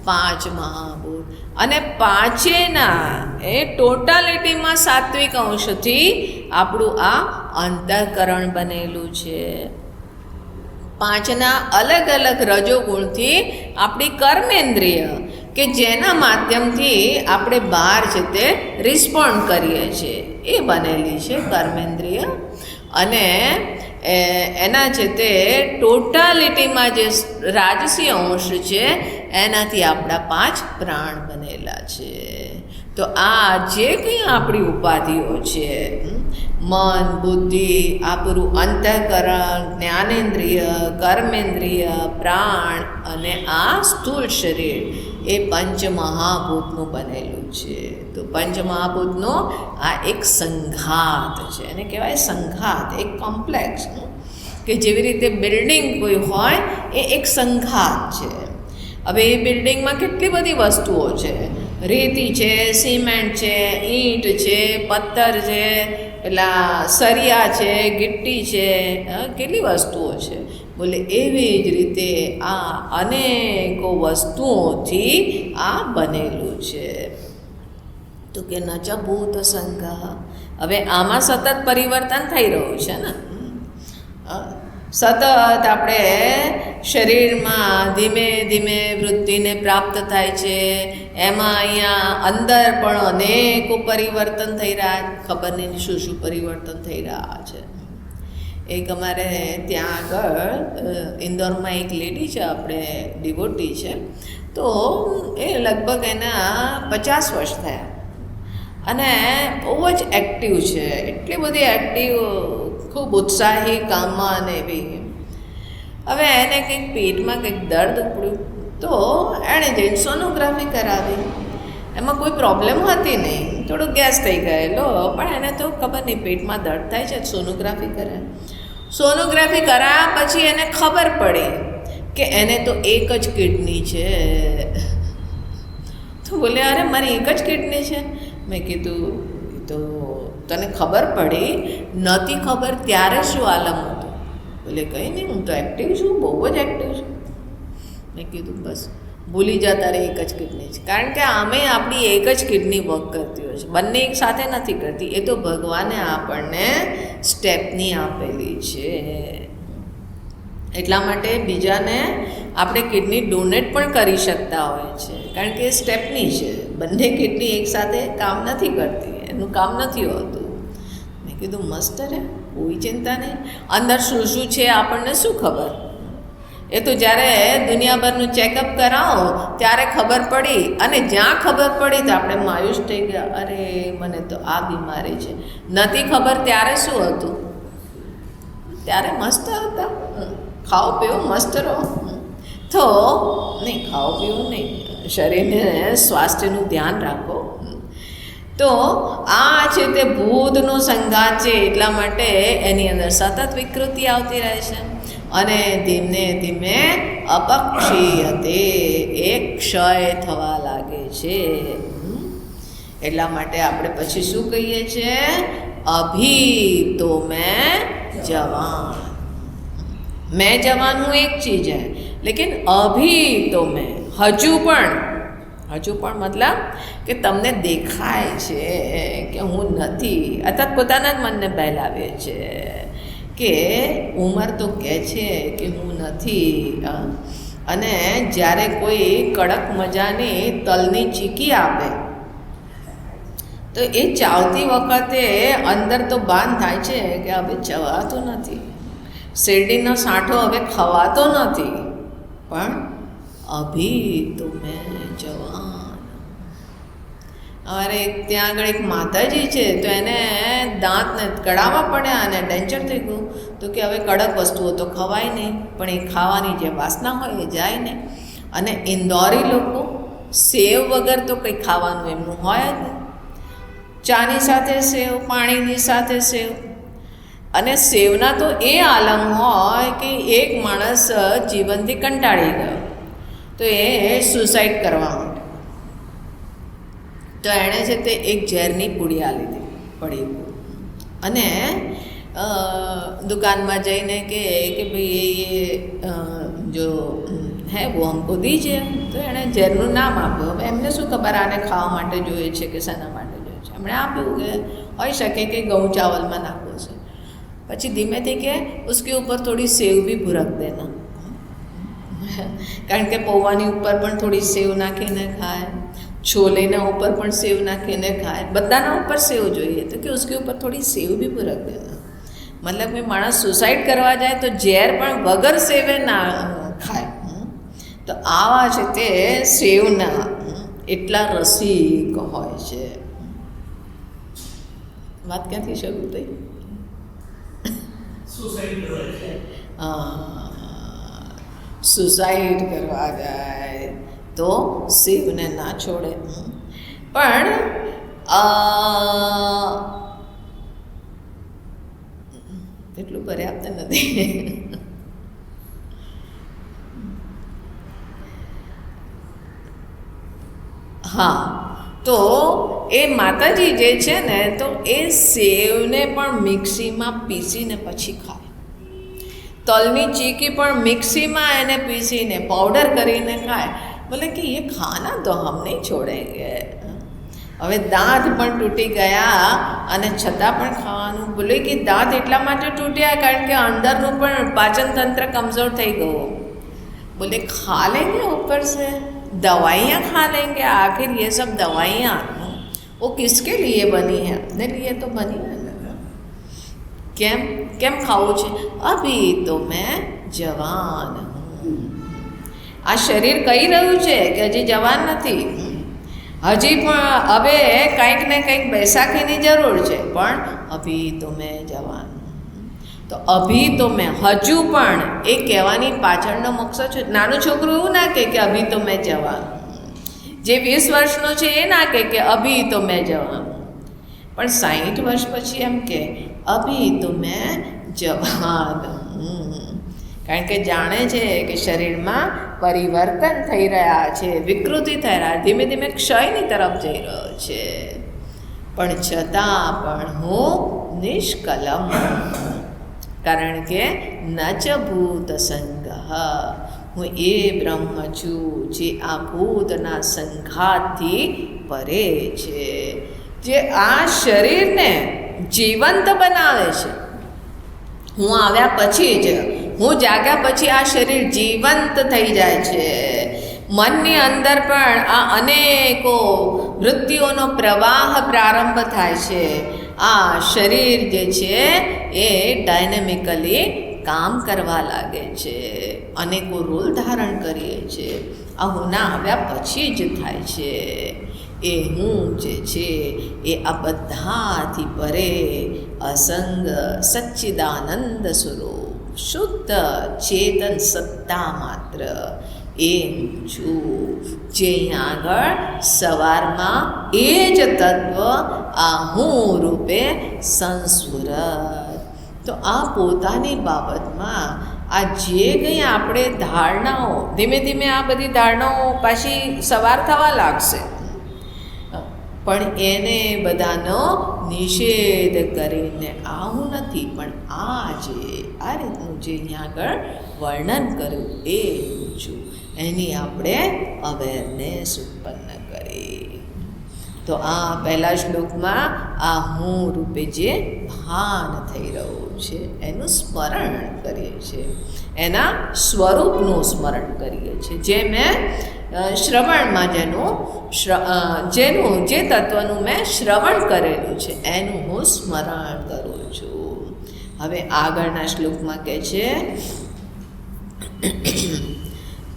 5 મહાભૂત. અને પાંચેના એ ટોટાલિટીમાં સાત્વિક અંશથી આપણું આ અંતઃકરણ બનેલું છે. 5ના અલગ અલગ રજોગુણથી આપણી કર્મેન્દ્રિય, કે જેના માધ્યમથી આપણે બહાર છે તે રિસ્પોન્ડ કરીએ છીએ, એ બનેલી છે કર્મેન્દ્રિય. અને એના છે તે ટોટાલિટીમાં જે રાજસી અંશ છે એનાથી આપણા 5 પ્રાણ બનેલા છે. તો આ જે કંઈ આપણી ઉપાધિઓ છે, મન, બુદ્ધિ, આપણું અંતઃકરણ, જ્ઞાનેન્દ્રિય, કર્મેન્દ્રિય, પ્રાણ અને આ સ્થૂળ શરીર, એ પંચમહાભૂતનું બનેલું છે. તો પંચમહાભૂતનો આ એક સંઘાત છે. એને કહેવાય સંઘાત, એક કોમ્પ્લેક્સ. કે જેવી રીતે બિલ્ડિંગ કોઈ હોય એ એક સંઘાત છે. હવે એ બિલ્ડિંગમાં કેટલી બધી વસ્તુઓ છે. રેતી છે, સિમેન્ટ છે, ઈંટ છે, પથ્થર છે, પેલા સરિયા છે, ગિટ્ટી છે, કેટલી વસ્તુઓ છે. બોલે એવી જ રીતે આ અનેકો વસ્તુઓથી આ બનેલું છે. તો કે ન ચ ભૂત સંઘ. હવે આમાં સતત પરિવર્તન થઈ રહ્યું છે ને. સતત આપણે શરીરમાં ધીમે ધીમે વૃદ્ધિને પ્રાપ્ત થાય છે. એમાં અહીંયા અંદર પણ અનેકો પરિવર્તન થઈ રહ્યા. ખબર નહીં શું શું પરિવર્તન થઈ રહ્યા છે. એક અમારે ત્યાં આગળ ઇન્દોરમાં એક લેડી છે, આપણે ડિવોટી છે, તો એ લગભગ એના 50 વર્ષ થયા અને બહુ જ એક્ટિવ છે, એટલી બધી એક્ટિવ, ખૂબ ઉત્સાહી કામમાં અને એવી. હવે એને કંઈક પેટમાં કંઈક દર્દ ઉપડ્યું, તો એણે જઈને સોનોગ્રાફી કરાવી. એમાં કોઈ પ્રોબ્લેમ હતી નહીં, થોડું ગેસ થઈ ગયેલો, પણ એને તો ખબર નહીં પેટમાં દર્દ થાય છે, સોનોગ્રાફી કરે. સોનોગ્રાફી કરાયા પછી એને ખબર પડી કે એને તો એક જ કિડની છે. તો બોલે, અરે મારી એક જ કિડની છે. મેં કીધું તો તને ખબર પડી? નહોતી ખબર ત્યારે શું આલમ હતું? બોલે કંઈ નહીં, હું તો એક્ટિવ છું, બહુ જ એક્ટિવ છું. મેં કીધું બસ ભૂલી જા, તારે એક જ કિડની છે. કારણ કે આમે આપણી એક જ કિડની વર્ક કરતી હોય છે, બંને એક સાથે નથી કરતી. એ તો ભગવાને આપણને સ્ટેપની આપેલી છે. એટલા માટે બીજાને આપણે કિડની ડોનેટ પણ કરી શકતા હોય છે, કારણ કે એ સ્ટેપની છે. બંને કિડની એકસાથે કામ નથી કરતી, એનું કામ નથી હોતું. મેં કીધું મસ્ત રે, કોઈ ચિંતા નહીં. અંદર શું શું છે આપણને શું ખબર? એ તો જ્યારે દુનિયાભરનું ચેકઅપ કરાવો ત્યારે ખબર પડી, અને જ્યાં ખબર પડી તો આપણે માયુસ થઈ ગયા, અરે મને તો આ બીમારી છે. નથી ખબર ત્યારે શું હતું? ત્યારે મસ્ત હતા, ખાઓ પીવો મસ્ત રહો. તો નહીં, ખાઓ પીવું નહીં, શરીરને સ્વાસ્થ્યનું ધ્યાન રાખો. તો આ છે તે ભૂતનો સંઘાત છે, એટલા માટે એની અંદર સતત વિકૃતિ આવતી રહે છે અને ધીમે ધીમે અપક્ષીય તે એક ક્ષય થવા લાગે છે. એટલા માટે આપણે પછી શું કહીએ છીએ? અભી તો મેં જવાન. મેં જવાન હું એક ચીજ હૈ, લેકિન અભી તો મેં, હજુ પણ મતલબ કે તમને દેખાય છે કે હું નથી, અર્થાત પોતાના જ મનને બહેલાવે છે કે ઉંમર તો કહે છે કે હું નથી. અને જ્યારે કોઈ કડક મજાની તલની ચીકી આપે તો એ ચાવતી વખતે અંદર તો ભાન થાય છે કે હવે ચવાતું નથી, શેરડીનો સાંઠો હવે ખવાતો નથી, પણ અભી તો મેં જવાન. અમારે ત્યાં આગળ એક માતાજી છે, તો એને દાંતને કઢાવવા પડ્યા અને ડેન્ચર થઈ ગયું. તો કે હવે કડક વસ્તુઓ તો ખવાય નહીં, પણ એ ખાવાની જે વાસના હોય એ જાય નહીં. અને ઇન્દોરી લોકો સેવ વગર તો કંઈ ખાવાનું એમનું હોય જ નહીં. ચાની સાથે સેવ, પાણીની સાથે સેવ. અને સેવના તો એ આલમ હોય કે એક માણસ જીવનથી કંટાળી ગયો, તો એ સુસાઇડ કરવા માંડ્યો. તો એણે છે તે એક ઝેરની પુડિયા લીધી પડી, અને દુકાનમાં જઈને કે ભાઈ એ જો હે વો હમકો દીજે. તો એણે ઝેરનું નામ આપ્યું. હવે એમને શું ખબર આને ખાવા માટે જોઈએ છે કે શાના માટે જોઈએ છે. એમણે આપ્યું કે હોઈ શકે કે ઘઉં ચાવલમાં નાખવો છે. પછી ધીમેથી કે ઉસકે ઉપર થોડી સેવ બી ભૂરક દેના, કારણ કે પૌવાની ઉપર પણ થોડી સેવ નાખીને ખાય, છોલેના ઉપર પણ સેવ નાખીને ખાય, બધાના ઉપર સેવ જોઈએ. તો કે ઉસકે ઉપર થોડી સેવ બી ભૂરક દેના. મતલબ કે માણસ સુસાઇડ કરવા જાય તો ઝેર પણ વગર સેવે ના ખાય. તો આવા છે તે સેવના એટલા રસિક હોય છે. વાત ક્યાંથી શરૂ થઈ? સુસાઇડ કરવા જાય તો સેવને ના છોડે. પણ એટલું પર્યાપ્ત નથી. હા, તો એ માતાજી જે છે ને, તો એ સેવને પણ મિક્સીમાં પીસીને પછી ખાય. તલની ચીકી પણ મિક્સીમાં એને પીસીને પાવડર કરીને ખાય. બોલે કે એ ખાના તો હમ નહીં છોડેંગે. હવે દાંત પણ તૂટી ગયા અને છતાં પણ ખાવાનું. બોલે કે દાંત એટલા માટે તૂટ્યા કારણ કે અંદરનું પણ પાચન તંત્ર કમજોર થઈ ગયું. बोले खा लेंगे ऊपर से दवाइयाँ खा लेंगे, आखिर ये सब दवाइयाँ वो किसके लिए बनी है? अपने लिए तो बनी है ना. કેમ કેમ ખાવું છે? અભી તો મેં જવાન હું. આ શરીર કહી રહ્યું છે કે હજી જવાન નથી, હજી પણ હવે કંઈક ને કંઈક બેસાખીની જરૂર છે, પણ અભી તો મેં જવાન. તો અભી તો મેં, હજુ પણ એ કહેવાની પાછળનો મકસદ છે. નાનું છોકરું એવું ના કહે કે અભી તો મેં જવાન. જે 20 વર્ષનો છે એ ના કહે કે અભી તો મેં જવાન. પણ 60 વર્ષ પછી એમ કે અભી તો મેં જવાન હું. કારણ કે જાણે છે કે શરીરમાં પરિવર્તન થઈ રહ્યા છે, વિકૃતિ થઈ રહ્યા, ધીમે ધીમે ક્ષયની તરફ જઈ રહ્યો છે, પણ છતાં પણ હું નિષ્કલમ. કારણ કે ન ચ ભૂત સંગ, હું એ બ્રહ્મ છું જે આ ભૂતના સંઘાતથી પરે છે, જે આ શરીરને જીવંત બનાવે છે. હું આવ્યા પછી જ, હું જાગ્યા પછી આ શરીર જીવંત થઈ જાય છે. મનની અંદર પણ આ અનેકો વૃત્તિઓનો પ્રવાહ પ્રારંભ થાય છે. આ શરીર જે છે એ ડાયનેમિકલી કામ કરવા લાગે છે, અનેકો રોલ ધારણ કરીએ છીએ. આ હુંના આવ્યા પછી જ થાય છે. એ હું જે છે એ આ બધાથી પરે અસંગ સચ્ચિદાનંદ સ્વરૂપ, શુદ્ધ ચેતન સત્તા માત્ર એ હું છું, જે અહીંયા આગળ સવારમાં એ જ તત્વ આ હું રૂપે સંસ્ફુરત. તો આ પોતાની બાબતમાં આ જે કંઈ આપણે ધારણાઓ, ધીમે ધીમે આ બધી ધારણાઓ પાછી સવાર થવા લાગશે, પણ એને બધાનો નિષેધ કરીને આ હું નથી, પણ આ રીતનું જે અહીંયા આગળ વર્ણન કર્યું એ હું છું, એની આપણે અવેરનેસ ઉત્પન્ન કરી. તો આ પહેલા શ્લોકમાં આ હું રૂપે જે ભાન થઈ રહ્યું છે એનું સ્મરણ કરીએ છીએ, એના સ્વરૂપનું સ્મરણ કરીએ છીએ. જે મેં શ્રવણમાં જેનું જે તત્વનું મેં શ્રવણ કરેલું છે એનું હું સ્મરણ કરું છું. હવે આગળના શ્લોકમાં કહે છે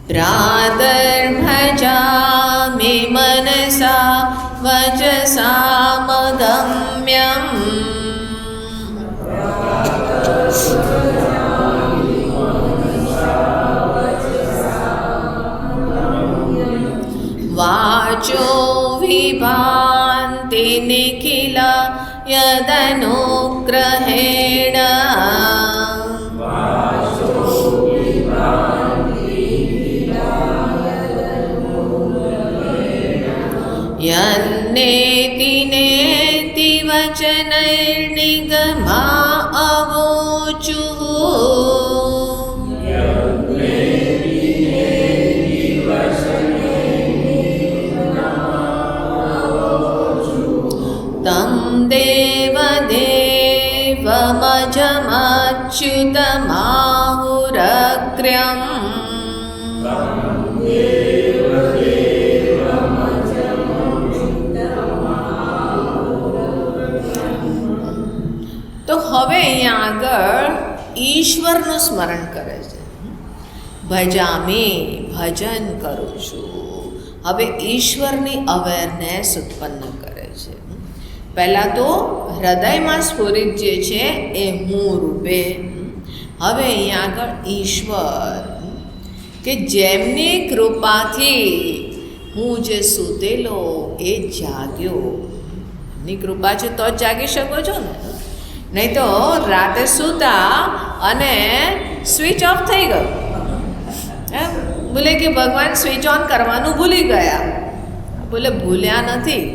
પ્રાતર્ભજામિ મનસા વચસા મદમ્યમ વાચો વિભાન્તિ નિખિલા યદનુગ્रहेण યન્નેતિ નેતિ વચનૈર્નિગમા અવોચુઃ તમ દેવદેવમજમચ્યુતમાહુરગ્ર્યં તો હવે અહીંયા આગળ ઈશ્વરનું સ્મરણ કરે છે. ભજામી, ભજન કરું છું. હવે ઈશ્વરની અવેરનેસ ઉત્પન્ન કરે છે. પહેલાં તો હૃદયમાં સ્ફુરિત જે છે એ હું રૂપે, હવે અહીંયા આગળ ઈશ્વર કે જેમની કૃપાથી હું જે સૂતેલો એ જાગ્યો. એમની કૃપા છે તો જ જાગી શકો છો ને, નહીં તો રાતે સૂતા અને સ્વિચ ઓફ થઈ ગયું. બોલે કે ભગવાન સ્વિચ ઓન કરવાનું ભૂલી ગયા. બોલે ભૂલ્યા નથી.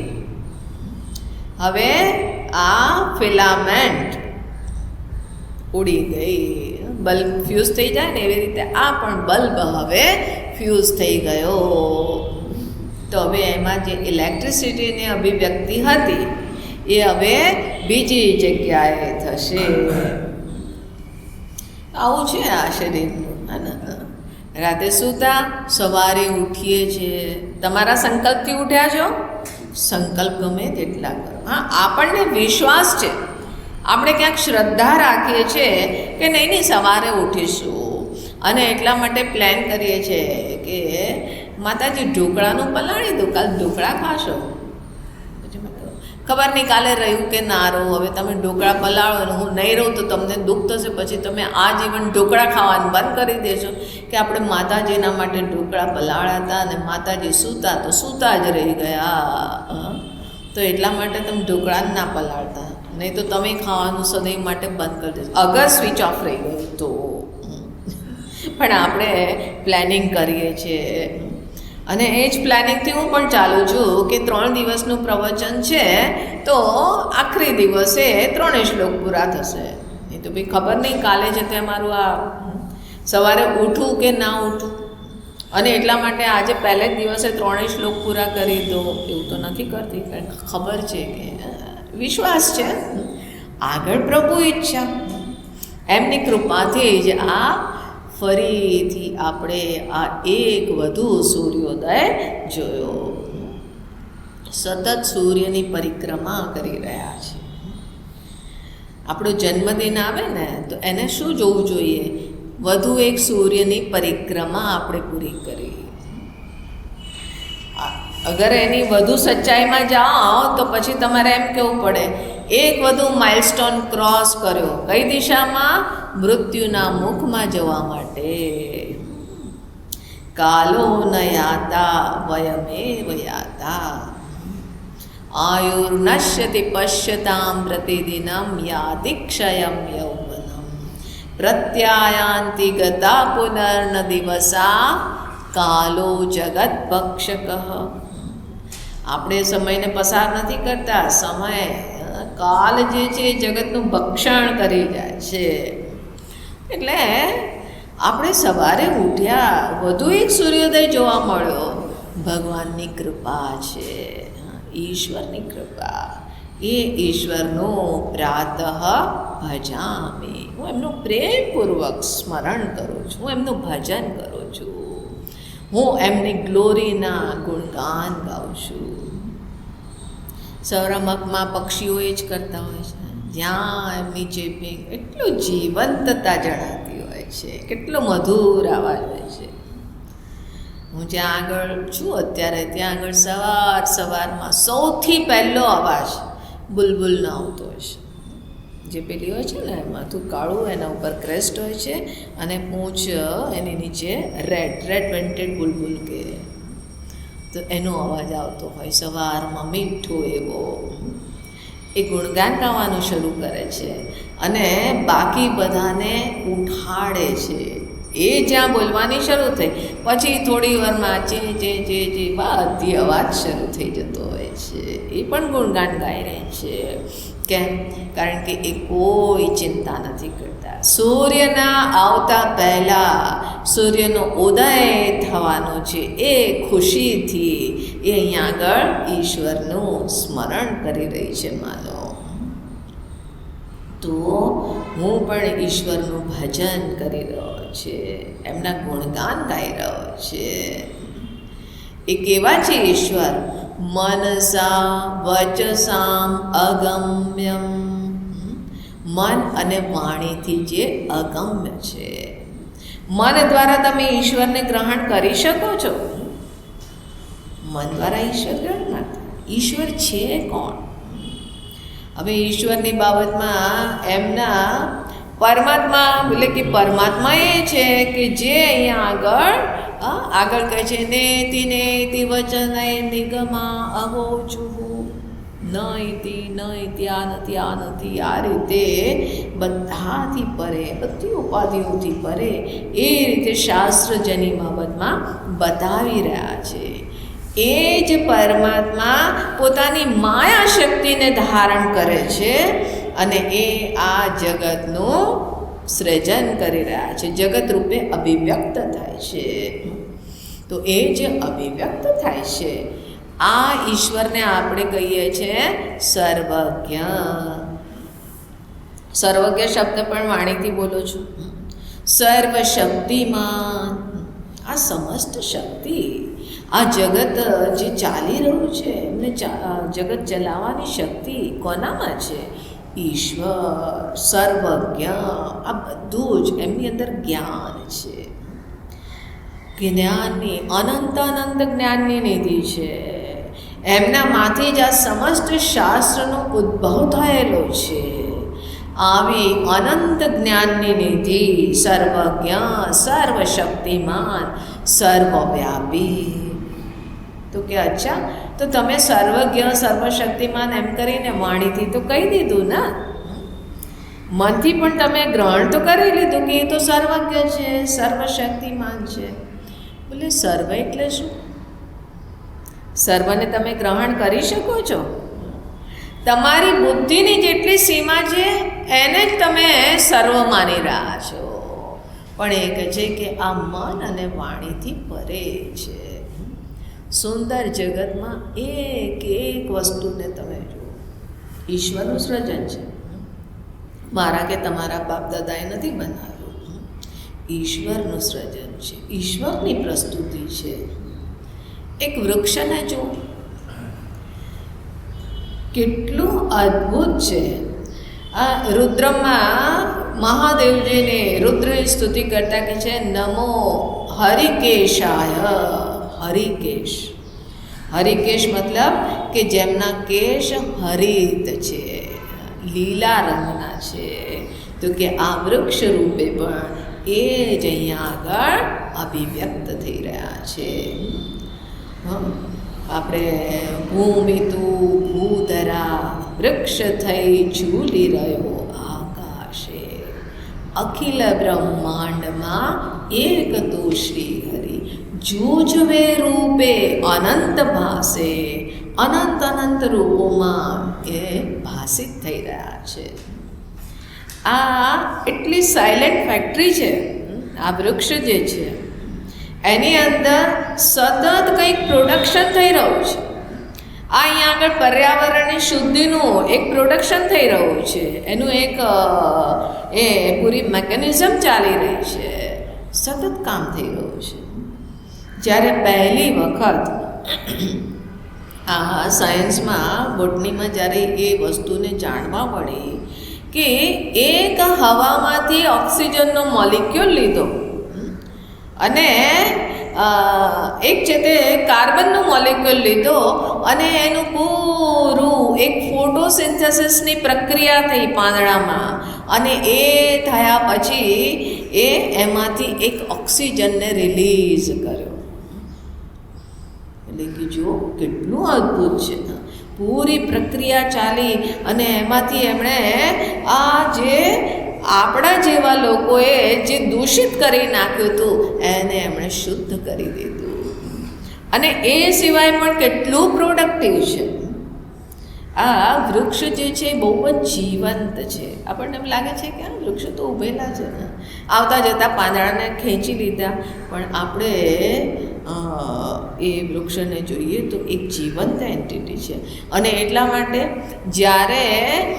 હવે આ ફિલામેન્ટ ઉડી ગઈ, બલ્બ ફ્યુઝ થઈ જાય ને એવી રીતે આ પણ બલ્બ હવે ફ્યુઝ થઈ ગયો. તો હવે એમાં જે ઇલેક્ટ્રિસિટીની અભિવ્યક્તિ હતી એ હવે બીજી જગ્યાએ થશે. આવું છે આ શરીરનું. રાતે સૂતા, સવારે ઉઠીએ છીએ. તમારા સંકલ્પથી ઉઠ્યા છો, સંકલ્પ ગમે તેટલા કરો. હા, આપણને વિશ્વાસ છે આપણે ક્યાંક શ્રદ્ધા રાખીએ છીએ કે નહીં સવારે ઉઠીશું અને એટલા માટે પ્લાન કરીએ છીએ કે માતાજી ઢોકળાનું પલાળી દો, કાલ ઢોકળા ખાશો. ખબર નહીં કાલે રહ્યું કે ના રહું, હવે તમે ઢોકળા પલાળો અને હું નહીં રહું તો તમને દુઃખ થશે, પછી તમે આ જીવન ઢોકળા ખાવાનું બંધ કરી દેશો. કે આપણે માતાજીના માટે ઢોકળા પલાળ્યા હતા અને માતાજી સૂતા તો સૂતા જ રહી ગયા. તો એટલા માટે તમે ઢોકળા જ ના પલાળતા, નહીં તો તમે ખાવાનું સદૈવ માટે બંધ કરી દેશો અગર સ્વિચ ઓફ રહી ગયું તો. પણ આપણે પ્લાનિંગ કરીએ છીએ અને એ જ પ્લાનિંગથી હું પણ ચાલું છું કે 3 દિવસનું પ્રવચન છે તો આખરી દિવસે 3 શ્લોક પૂરા થશે. એ તો ભાઈ ખબર નહીં કાલે છે તે મારું આ સવારે ઉઠું કે ના ઉઠું, અને એટલા માટે આજે પહેલે જ દિવસે 3 શ્લોક પૂરા કરી દો એવું તો નથી કરતી, કારણ કે ખબર છે કે વિશ્વાસ છે આગળ પ્રભુ ઈચ્છા એમની કૃપાથી જ આ ફરીથી આપણે આ એક વધુ સૂર્યોદય જોયો. સતત સૂર્યની પરિક્રમા કરી રહ્યા છે. આપણો જન્મદિન આવે ને તો એને શું જોવું જોઈએ? વધુ એક સૂર્યની પરિક્રમા આપણે પૂરી કરી. અગર એની વધુ સચ્ચાઈમાં જાઓ તો પછી તમારે એમ કહેવું પડે એક વધુ માઇલસ્ટોન ક્રોસ કર્યો. કઈ દિશામાં? મૃત્યુના મુખમાં જવા માટે. કાલો ન યાતા વયમેવ યાતા આયુર્નશ્યતિ પશ્યતામ પ્રતિદિનમ યાતિ ક્ષયમ યૌવનમ પ્રત્યાયાન્તિ ગતા પુનર્ન દિવસા કાલો જગત ભક્ષક. આપણે સમયને પસાર નથી કરતા, સમય કાલ જે છે એ જગતનું ભક્ષણ કરી જાય છે. એટલે આપણે સવારે ઉઠ્યા, વધુ એક સૂર્યોદય જોવા મળ્યો. ભગવાનની કૃપા છે, ઈશ્વરની કૃપા. એ ઈશ્વરનો પ્રાતઃ ભજામી. હું એમનું પ્રેમપૂર્વક સ્મરણ કરું છું, હું એમનું ભજન કરું છું, હું એમની ગ્લોરીના ગુણગાન ગાઉં છું. સૌરમકમાં પક્ષીઓ એ જ કરતા હોય છે. જ્યાં એમની ચેપિંગ એટલું જીવંતતા જણાતી હોય છે, કેટલો મધુર અવાજ હોય છે. હું જ્યાં આગળ છું અત્યારે ત્યાં આગળ સવારમાં સૌથી પહેલો અવાજ બુલબુલનો આવતો હોય છે. જે પેલી હોય છે ને માથું કાળું, એના ઉપર ક્રેસ્ટ હોય છે અને પૂંછ એની નીચે રેડ વેન્ટેડ બુલબુલ કે, તો એનો અવાજ આવતો હોય સવારમાં મીઠો એવો. એ ગુણગાન ગાવાનું શરૂ કરે છે અને બાકી બધાને ઉઠાડે છે. એ જ્યાં બોલવાની શરૂ થઈ પછી થોડી વારમાં જે બધી અવાજ શરૂ થઈ જતો હોય છે. એ પણ ગુણગાન ગાઈ રહી છે. કેમ? કારણ કે એ કોઈ ચિંતા નથી કરતા. સૂર્યના આવતા પહેલાં સૂર્યનો ઉદય થવાનો છે એ ખુશીથી એ અહીંયા આગળ ઈશ્વરનું સ્મરણ કરી રહી છે. માનો તો હું પણ ઈશ્વરનું ભજન કરી રહ્યો છે, એમના ગુણગાન ગાઈ રહ્યો છે. એ કેવા છે ઈશ્વર? મનસા વચસામ અગમ્યમ. મન અને વાણીથી જે અગમ્ય છે. મન દ્વારા તમે ઈશ્વરને ગ્રહણ કરી શકો છો. મન દ્વારા ઈશ્વર ગ્રહણ ના થાય. ઈશ્વર છે કોણ? હવે ઈશ્વરની બાબતમાં એમના પરમાત્મા, એટલે કે પરમાત્મા એ છે કે જે અહીંયા આગળ કહે છે નેતિ નેતિ વચન નિગમા અહોચુ નઈતિ આ નથી આ રીતે બધાથી પરે, બધી ઉપાધિઓથી પરે એ રીતે શાસ્ત્રજની બાબતમાં બતાવી રહ્યા છે. એ જ પરમાત્મા પોતાની માયા શક્તિને ધારણ કરે છે અને એ આ જગતનું સૃજન કરી રહ્યા છે, જગત રૂપે અભિવ્યક્ત થાય છે. તો એ જે અભિવ્યક્ત થાય છે આ ઈશ્વરને આપણે કહીએ છીએ સર્વજ્ઞ. સર્વજ્ઞ શબ્દ પણ વાણીથી બોલો છું. સર્વશક્તિમાન, આ સમસ્ત શક્તિ, આ જગત જે ચાલી રહ્યું છે એમને જગત ચલાવવાની શક્તિ કોનામાં છે? ઈશ્વર, સર્વજ્ઞ, આ બધું જ એમની અંદર જ્ઞાન છે. જ્ઞાનની અનંત અનંત જ્ઞાનની નિધિ છે. એમનામાંથી જ આ સમસ્ત શાસ્ત્રનો ઉદ્ભવ થયેલો છે. આવી અનંત જ્ઞાનની નિધિ, સર્વજ્ઞ, સર્વશક્તિમાન, સર્વવ્યાપી. તો કે અચ્છા, તો તમે સર્વજ્ઞ સર્વશક્તિમાન એમ કરીને વાણીથી તો કહી દીધું ને, મનથી પણ તમે ગ્રહણ તો કરી લીધું કે એ તો સર્વજ્ઞ છે, સર્વશક્તિમાન છે. બોલે સર્વ એટલે શું? સર્વને તમે ગ્રહણ કરી શકો છો? તમારી બુદ્ધિની જેટલી સીમા છે એને જ તમે સર્વ માની રહ્યા છો. પણ એ કહે છે કે આ મન અને વાણીથી પરે છે. સુંદર જગતમાં એક એક વસ્તુને તમે જુઓ, ઈશ્વરનું સર્જન છે. મારા કે તમારા બાપ દાદાએ નથી બનાવ્યું, ઈશ્વરનું સર્જન છે, ઈશ્વરની પ્રસ્તુતિ છે. એક વૃક્ષને જુઓ, કેટલું અદ્ભુત છે. આ રુદ્રમાં મહાદેવજીને રુદ્રની સ્તુતિ કરતા કે છે નમો હરિકેશાય. હરિકેશ, હરિકેશ મતલબ કે જેમના કેશ હરિત છે, લીલા રંગના છે. તો કે આ વૃક્ષ રૂપે પણ એ જ અહીંયા આગળ અભિવ્યક્ત થઈ રહ્યા છે. આપણે ભૂમિતુ ભૂધરા વૃક્ષ થઈ ઝૂલી રહ્યો આકાશે, અખિલ બ્રહ્માંડમાં એક તો શ્રી હરિ જૂજવે રૂપે અનંત ભાસે. અનંત અનંત રૂપોમાં એ ભાસિત થઈ રહ્યા છે. આ એટલી સાયલેન્ટ ફેક્ટરી છે આ વૃક્ષ જે છે, એની અંદર સતત કંઈક પ્રોડક્શન થઈ રહ્યું છે. આ અહીંયા આગળ પર્યાવરણની શુદ્ધિનું એક પ્રોડક્શન થઈ રહ્યું છે, એનું એક એ પૂરી મેકેનિઝમ ચાલી રહી છે, સતત કામ થઈ રહ્યું છે. જ્યારે પહેલી વખત આ સાયન્સમાં બોટનીમાં જ્યારે એ વસ્તુને જાણવા મળી કે એક હવામાંથી ઓક્સિજનનો મોલિક્યુલ લીધો અને એક છે તે કાર્બનનું મોલિક્યુલ લીધો અને એનું પૂરું એક ફોટોસિન્થેસિસની પ્રક્રિયા થઈ પાંદડામાં, અને એ થયા પછી એ એમાંથી એક ઓક્સિજનને રિલીઝ કર્યો. એટલે કે જુઓ કેટલું અદ્ભુત છે. પૂરી પ્રક્રિયા ચાલી અને એમાંથી એમણે આ જે આપણા જેવા લોકોએ જે દૂષિત કરી નાખ્યું હતું એને એમણે શુદ્ધ કરી દીધું. અને એ સિવાય પણ કેટલું પ્રોડક્ટિવ છે. આ વૃક્ષ જે છે બહુ જ જીવંત છે. આપણને એમ લાગે છે કે આ વૃક્ષ તો ઊભેલા છે ને, આવતા જતા પાંદડાને ખેંચી લીધા, પણ આપણે એ વૃક્ષને જોઈએ તો એક જીવંત એન્ટિટી છે. અને એટલા માટે જ્યારે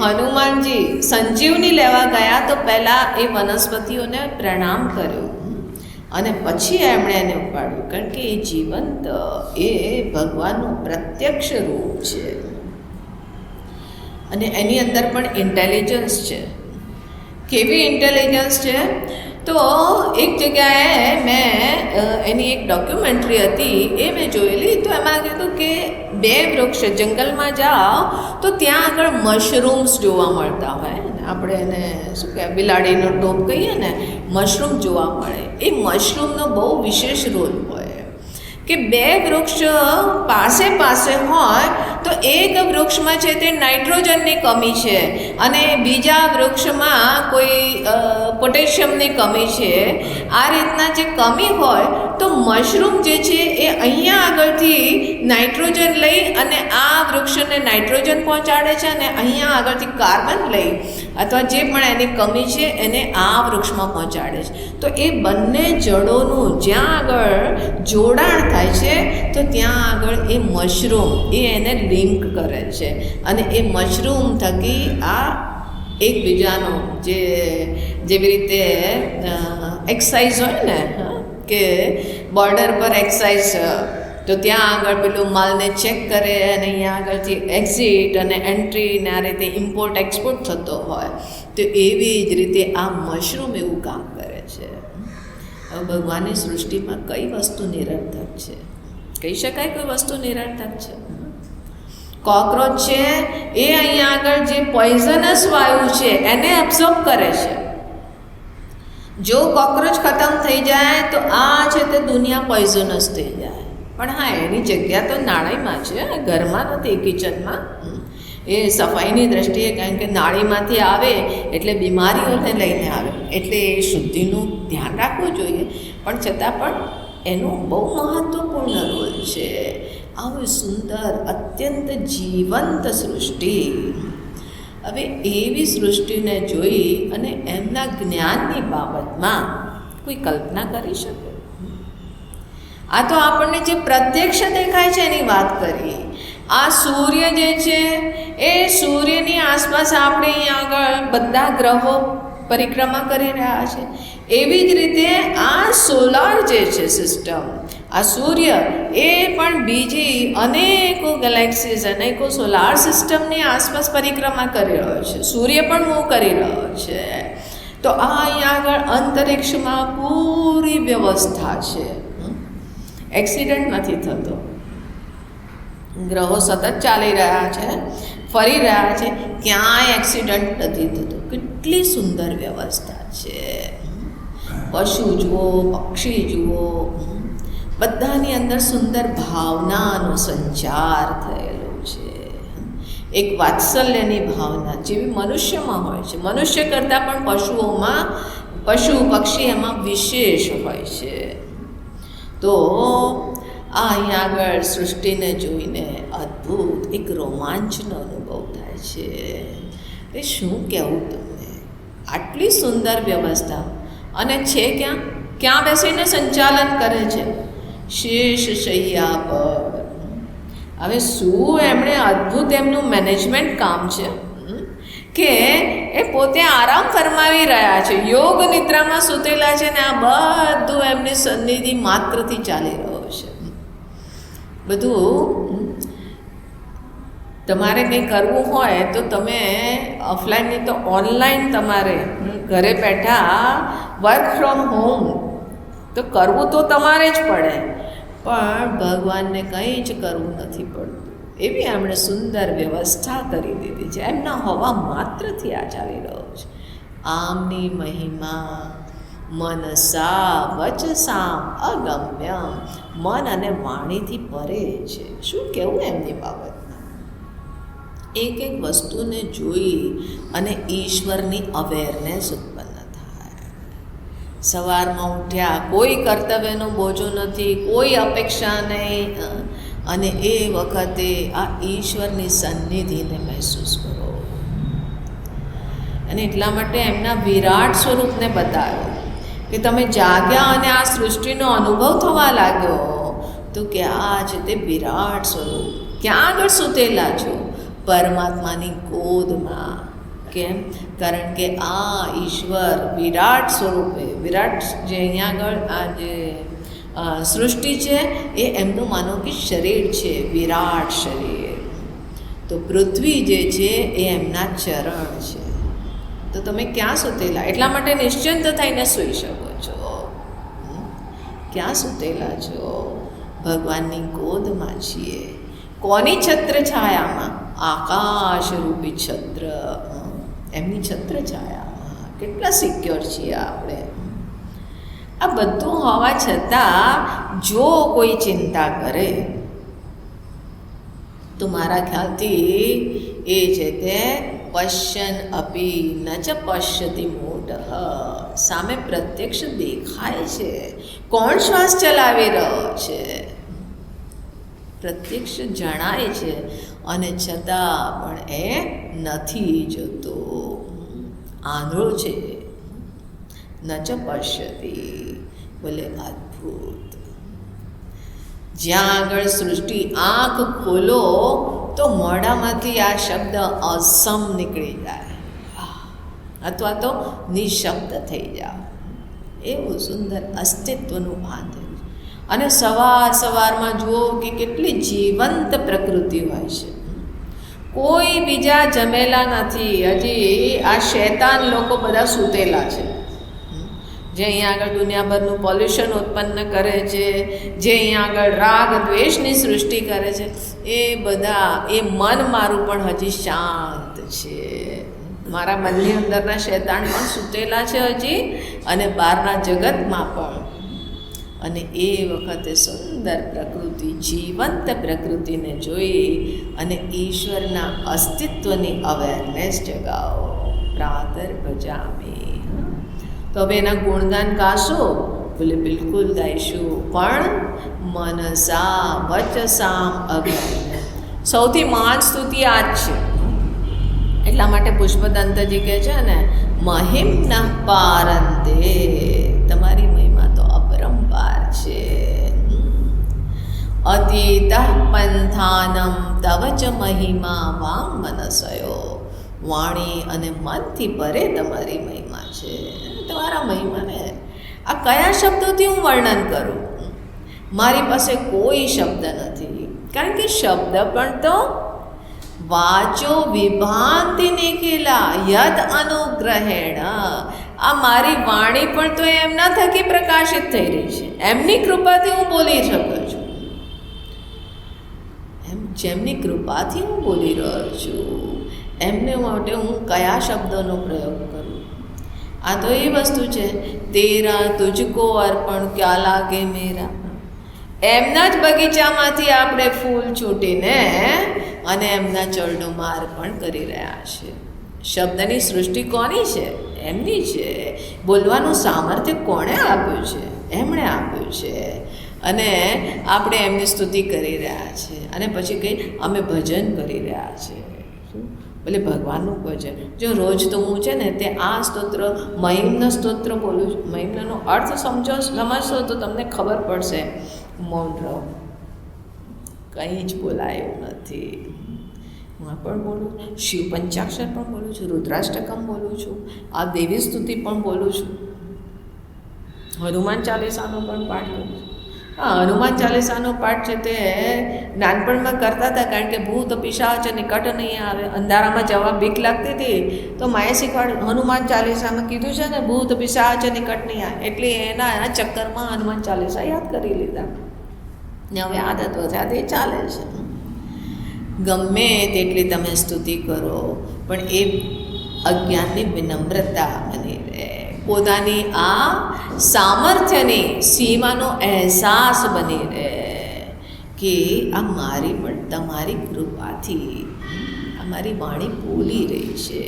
હનુમાનજી સંજીવની લેવા ગયા તો પહેલાં એ વનસ્પતિઓને પ્રણામ કર્યો અને પછી એમણે એને ઉપાડ્યું, કારણ કે એ જીવંત, એ ભગવાનનું પ્રત્યક્ષ રૂપ છે. અને એની અંદર પણ ઇન્ટેલિજન્સ છે. કેવી ઇન્ટેલિજન્સ છે? તો એક જગ્યાએ મેં એની એક ડોક્યુમેન્ટરી હતી એ મેં જોયેલી, તો એમાં કીધું કે બે વૃક્ષ જંગલમાં જાઓ તો ત્યાં આગળ મશરૂમ્સ જોવા મળતા હોય. આપણે એને શું કહેવાય, બિલાડીનો ટોપ કહીએ ને, મશરૂમ જોવા મળે. એ મશરૂમનો બહુ વિશેષ રોલ હોય કે બે વૃક્ષ પાસે પાસે હોય તો એક વૃક્ષમાં છે તે નાઇટ્રોજનની કમી છે અને બીજા વૃક્ષમાં કોઈ પોટેશિયમની કમી છે. આ રીતના જે કમી હોય તો મશરૂમ જે છે એ અહીંયા આગળથી નાઇટ્રોજન લઈ અને આ વૃક્ષને નાઇટ્રોજન પહોંચાડે છે અને અહીંયા આગળથી કાર્બન લઈ અથવા જે પણ એની કમી છે એને આ વૃક્ષમાં પહોંચાડે છે. તો એ બંને જડોનું જ્યાં આગળ જોડાણ થાય છે તો ત્યાં આગળ એ મશરૂમ એ એને લિંક કરે છે અને એ મશરૂમ થકી આ એકબીજાનો જેવી રીતે એક્સરસાઇઝ હોય ને કે બોર્ડર પર એક્સરસાઇઝ તો ત્યાં આગળ પેલું માલને ચેક કરે અને અહીંયા આગળથી એક્ઝિટ અને એન્ટ્રીને આ રીતે ઇમ્પોર્ટ એક્સપોર્ટ થતો હોય, તો એવી જ રીતે આ મશરૂમ એવું કામ કરે છે. હવે ભગવાનની સૃષ્ટિમાં કઈ વસ્તુ નિરર્થક છે? કહી શકાય કોઈ વસ્તુ નિરર્થક છે? કોકરોચ છે એ અહીંયા આગળ જે પોઈઝનસ વાયુ છે એને એબ્ઝોર્બ કરે છે. જો કોકરોચ ખતમ થઈ જાય તો આ છે તે દુનિયા પોઈઝનસ થઈ જાય. પણ હા, એની જગ્યા તો નાળીમાં છે, ઘરમાં નથી, કિચનમાં. એ સફાઈની દ્રષ્ટિએ, કારણ કે નાળીમાંથી આવે એટલે બીમારીઓને લઈને આવે, એટલે એ શુદ્ધિનું ધ્યાન રાખવું જોઈએ. પણ છતાં પણ એનું બહુ મહત્ત્વપૂર્ણ રોલ છે. આવું સુંદર અત્યંત જીવંત સૃષ્ટિ. હવે એવી સૃષ્ટિને જોઈ અને એમના જ્ઞાનની બાબતમાં કોઈ કલ્પના કરી શકે? આ તો આપણને જે પ્રત્યક્ષ દેખાય છે એની વાત કરીએ. આ સૂર્ય જે છે એ સૂર્યની આસપાસ આપણે અહીંયા આગળ બધા ગ્રહો પરિક્રમા કરી રહ્યા છે. એવી જ રીતે આ સોલાર જે છે સિસ્ટમ, આ સૂર્ય એ પણ બીજી અનેકો ગેલેક્સીઝ, અનેકો સોલાર સિસ્ટમની આસપાસ પરિક્રમા કરી રહ્યો છે. સૂર્ય પણ મૂવ કરી રહ્યો છે. તો આ અહીંયા આગળ અંતરિક્ષમાં પૂરી વ્યવસ્થા છે. એક્સિડન્ટ નથી થતો. ગ્રહો સતત ચાલી રહ્યા છે, ફરી રહ્યા છે, ક્યાંય એક્સિડન્ટ નથી થતો. કેટલી સુંદર વ્યવસ્થા છે. પશુ જુઓ, પક્ષી જુઓ, બધાની અંદર સુંદર ભાવનાનો સંચાર થયેલો છે. એક વાત્સલ્યની ભાવના જેવી મનુષ્યમાં હોય છે. મનુષ્ય કરતાં પણ પશુઓમાં, પશુ પક્ષી એમાં વિશેષ હોય છે. તો આ અહીંયા આગળ સૃષ્ટિને જોઈને અદ્ભુત એક રોમાંચનો અનુભવ થાય છે. એ શું કહેવું તમને? આટલી સુંદર વ્યવસ્થા, અને છે ક્યાં? ક્યાં બેસીને સંચાલન કરે છે? શેષ શૈયા પર. હવે શું એમણે અદ્ભુત એમનું મેનેજમેન્ટ કામ છે કે એ પોતે આરામ ફરમાવી રહ્યા છે, યોગ નિદ્રામાં સૂતેલા છે, ને આ બધું એમની સન્નિધિ માત્રથી ચાલી રહ્યો છે. બધું તમારે કંઈ કરવું હોય તો તમે ઓફલાઈન નહીં તો ઓનલાઈન તમારે ઘરે બેઠા વર્ક ફ્રોમ હોમ તો કરવું તો તમારે જ પડે, પણ ભગવાનને કંઈ જ કરવું નથી પડતું. એવી એમણે સુંદર વ્યવસ્થા કરી દીધી છે. એમના હોવા માત્રથી આ ચાલી રહ્યો છે. આમની મહિમા મનસા વચસામ અગમ્યમ. મન અને વાણીથી પરે છે. શું કહેવું એમની બાબતમાં? એક એક વસ્તુને જોઈ અને ઈશ્વરની અવેરનેસ ઉત્પન્ન થાય. સવારમાં ઉઠ્યા, કોઈ કર્તવ્યનો બોજો નથી, કોઈ અપેક્ષા નહીં, અને એ વખતે આ ઈશ્વરની સન્નિધિને મહેસૂસ કરો. અને એટલા માટે એમના વિરાટ સ્વરૂપને બતાવ્યો કે તમે જાગ્યા અને આ સૃષ્ટિનો અનુભવ થવા લાગ્યો તો કે આ છે તે વિરાટ સ્વરૂપ. ક્યાં આગળ સૂતેલા છો? પરમાત્માની ગોદમાં. કેમ? કારણ કે આ ઈશ્વર વિરાટ સ્વરૂપે, વિરાટ જે અહીંયા આગળ આ જે સૃષ્ટિ છે એ એમનું માનો કે શરીર છે, વિરાટ શરીર. તો પૃથ્વી જે છે એ એમના ચરણ છે. તો તમે ક્યાં સૂતેલા? એટલા માટે નિશ્ચિંત થઈને સૂઈ શકો છો. ક્યાં સૂતેલા છો? ભગવાનની ગોદમાં છીએ. કોની છત્ર છાયામાં? આકાશ રૂપી છત્ર, એમની છત્ર છાયામાં. કેટલા સિક્યોર છીએ આપણે. આ બધું હોવા છતાં જો કોઈ ચિંતા કરે તો મારા ખ્યાલથી એ છે તે પશ્યન અપી ન ચ પશ્યતિ મૂઢ. સામે પ્રત્યક્ષ દેખાય છે કોણ શ્વાસ ચલાવી રહ્યો છે, પ્રત્યક્ષ જણાય છે, અને છતાં પણ એ નથી જોતો, આંધળો છે. ન ચ પશ્યતિ. બોલે અદ્ભુત. જ્યાં આગળ સૃષ્ટિ આંખ ખોલો તો મોઢામાંથી આ શબ્દ અસમ નીકળી જાય, અથવા તો નિશબ્દ થઈ જાય. એવું સુંદર અસ્તિત્વનું ભાન થયું. અને સવારમાં જુઓ કે કેટલી જીવંત પ્રકૃતિ હોય છે. કોઈ બીજા જમેલા નથી. હજી આ શૈતાન લોકો બધા સૂતેલા છે, જે અહીંયા આગળ દુનિયાભરનું પોલ્યુશન ઉત્પન્ન કરે છે, જે અહીંયા આગળ રાગ દ્વેષની સૃષ્ટિ કરે છે, એ બધા એ મન મારું પણ હજી શાંત છે. મારા મનની અંદરના શૈતાન પણ સૂતેલા છે હજી, અને બહારના જગતમાં પણ. અને એ વખતે સુંદર પ્રકૃતિ, જીવંત પ્રકૃતિને જોઈ અને ઈશ્વરના અસ્તિત્વની અવેરનેસ જગાવો. પ્રાતર ભજામી. તો હવે એના ગુણગાન ગાશો? બોલે બિલકુલ ગાઈશું, પણ મનસા વચસામ અગ્રહ. સૌથી મહાન સ્તુતિ આ જ છે. એટલા માટે પુષ્પદંતજી કહે છે ને, મહિમ ન પારંતે, તમારી મહિમા તો અપરંપાર છે. અતીત પંથાનમ તવ ચ મહિમા વામ મનસયો. વાણી અને મનથી પરે તમારી મહિમા છે. તમારા મહિમાને આ કયા શબ્દોથી હું વર્ણન કરું? મારી પાસે કોઈ શબ્દ નથી, કારણ કે શબ્દ પણ તો વાચો વિભાંતિ નિખિલા યદ અનુગ્રહેણ. આ મારી વાણી પણ તો એમના થકી પ્રકાશિત થઈ રહી છે. એમની કૃપાથી હું બોલી શકું છું. જેમની કૃપાથી હું બોલી રહ્યો છું, એમને માટે હું કયા શબ્દોનો પ્રયોગ કરું? આ તો એ વસ્તુ છે, તેરા તુજકો અર્પણ ક્યાં લાગે મેરા. એમના જ બગીચામાંથી આપણે ફૂલ છૂટીને અને એમના ચરણોમાં અર્પણ કરી રહ્યા છે. શબ્દની સૃષ્ટિ કોની છે? એમની છે. બોલવાનું સામર્થ્ય કોણે આપ્યું છે? એમણે આપ્યું છે. અને આપણે એમની સ્તુતિ કરી રહ્યા છે. અને પછી કંઈ અમે ભજન કરી રહ્યા છે. એટલે ભગવાનનું ભજન. જો રોજ તો હું છે ને તે આ સ્તોત્ર, મહિમનો સ્તોત્ર બોલું છું. મહિમનો અર્થ સમજશો તો તમને ખબર પડશે. મૌન રહો, કંઈ જ બોલાયું નથી. હું પણ બોલું, શિવ પંચાક્ષર પણ બોલું છું, રુદ્રાષ્ટકમ બોલું છું, આ દેવી સ્તુતિ પણ બોલું છું, હનુમાન ચાલીસાનો પણ પાઠ કરું છું. હા, હનુમાન ચાલીસાનો પાઠ છે તે નાનપણમાં કરતા હતા, કારણ કે ભૂત પિશાચ નિકટ નહીં આવે. અંધારામાં જવા બીક લાગતી હતી તો માએ શીખવાડ્યું, હનુમાન ચાલીસામાં કીધું છે ને ભૂત પિશાચ નિકટ નહીં આવે, એટલે એના ચક્કરમાં હનુમાન ચાલીસા યાદ કરી લીધા ને હવે આદત વધારે ચાલે છે. ગમે તેટલી તમે સ્તુતિ કરો, પણ એ અજ્ઞાનની વિનમ્રતા બની રહે. પોતાની આ સામર્થ્યની સીમાનો અહેસાસ બની રહે કે આ મારી પણ તમારી કૃપાથી આ મારી વાણી બોલી રહી છે.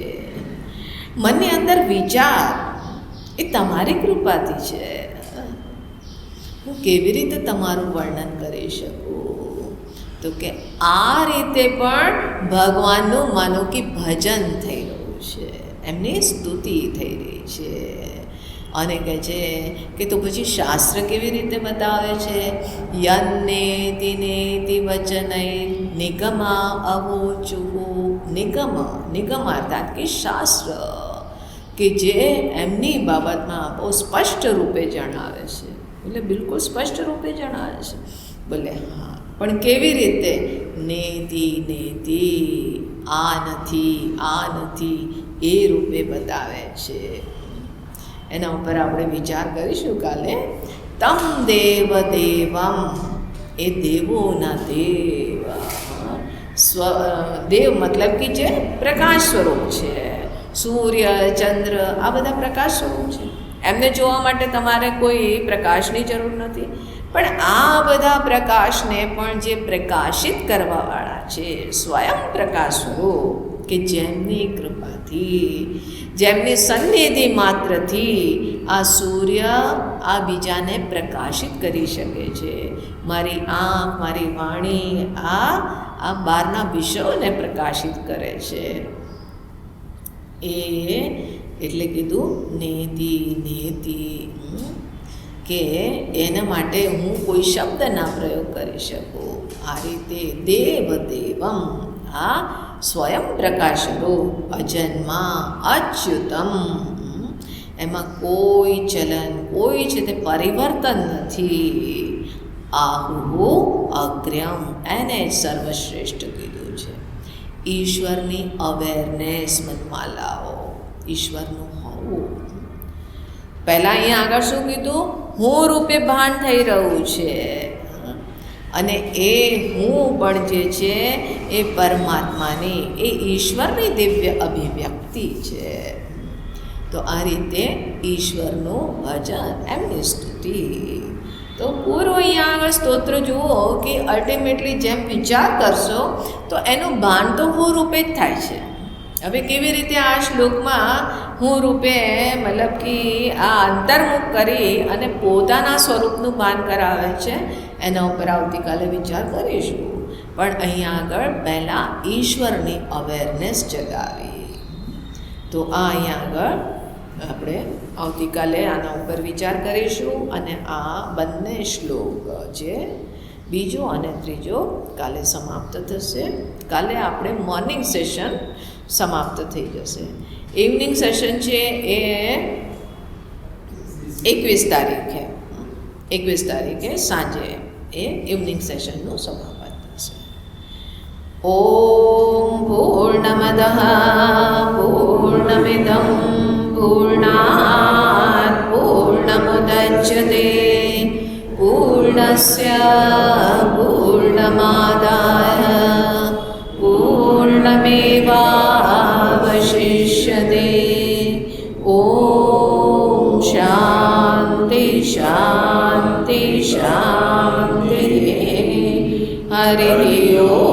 મનની અંદર વિચાર એ તમારી કૃપાથી છે. હું કેવી રીતે તમારું વર્ણન કરી શકું? તો કે આ રીતે પણ ભગવાનનું માનો કે ભજન થઈ રહ્યું છે, એમની સ્તુતિ થઈ રહી છે. અને કહે છે કે તો પછી શાસ્ત્ર કેવી રીતે બતાવે છે? યન્નેતિ નેતિ વચનૈ નિગમા અવોચુઃ. નિગમ અર્થાત કે શાસ્ત્ર કે જે એમની બાબતમાં બહુ સ્પષ્ટ રૂપે જણાવે છે, એટલે બિલકુલ સ્પષ્ટ રૂપે જણાવે છે. બોલે હા, પણ કેવી રીતે? નેતિ આ નથી એ રૂપે બતાવે છે. એના ઉપર આપણે વિચાર કરીશું કાલે. તમ દેવ દેવમ, એ દેવોના દેવ. દેવ મતલબ કે જે પ્રકાશ સ્વરૂપ છે. સૂર્ય, ચંદ્ર આ બધા પ્રકાશ સ્વરૂપ છે. એમને જોવા માટે તમારે કોઈ પ્રકાશની જરૂર નથી, પણ આ બધા પ્રકાશને પણ જે પ્રકાશિત કરવાવાળા છે સ્વયં પ્રકાશ સ્વરૂપ, કે જેમની કૃપાથી, જેમની સન્નિધિ માત્રથી આ સૂર્ય આ બીજાને પ્રકાશિત કરી શકે છે. મારી આંખ, મારી વાણી આ બહારના વિષયોને પ્રકાશિત કરે છે. એટલે કીધું નેતિ કે એના માટે હું કોઈ શબ્દના પ્રયોગ કરી શકું. આ રીતે દેવમ આ સ્વયં પ્રકાશરૂપ, અજન્મા, અચ્યુતમ, એમાં કોઈ ચલન, કોઈ છે તે પરિવર્તન નથી. આહુહુ અગ્ર્યમ, એને જ સર્વશ્રેષ્ઠ કીધું છે. ઈશ્વરની અવેરનેસ મનમાં લાવો, ઈશ્વરનું હોવું. પહેલાં અહીંયા આગળ શું કીધું? હું રૂપે ભાન થઈ રહ્યું છે, અને એ હું પણ જે છે એ પરમાત્માની, એ ઈશ્વરની દિવ્ય અભિવ્યક્તિ છે. તો આ રીતે ઈશ્વરનું ભજન, એમની સ્તુતિ. તો પૂરો અહીંયા આગળ સ્તોત્ર જુઓ કે અલ્ટિમેટલી જેમ વિચાર કરશો તો એનું ભાન તો હું રૂપે જ થાય છે. હવે કેવી રીતે આ શ્લોકમાં હું રૂપે મતલબ કે આ અંતર્મુખ કરી અને પોતાના સ્વરૂપનું ભાન કરાવે છે, એના ઉપર આવતીકાલે વિચાર કરીશું. પણ અહીંયા આગળ પહેલાં ઈશ્વરની અવેરનેસ જગાવી. તો આ અહીંયા આગળ આપણે આવતીકાલે આના ઉપર વિચાર કરીશું. અને આ બંને શ્લોક જે બીજો અને ત્રીજો કાલે સમાપ્ત થશે. કાલે આપણે મોર્નિંગ સેશન સમાપ્ત થઈ જશે. ઇવનિંગ સેશન છે એ 21 તારીખે સાંજે એ ઇવનિંગ સેશનનું સમાપન થશે. ઓમ પૂર્ણમદઃ પૂર્ણમિદં પૂર્ણાત પૂર્ણમુદચ્યતે પૂર્ણસ્ય પૂર્ણમાદાય પૂર્ણમેવાવશિષ્યતે. ઓમ શાંતિ શાંતિ શાંતિ. હરિ ઓમ.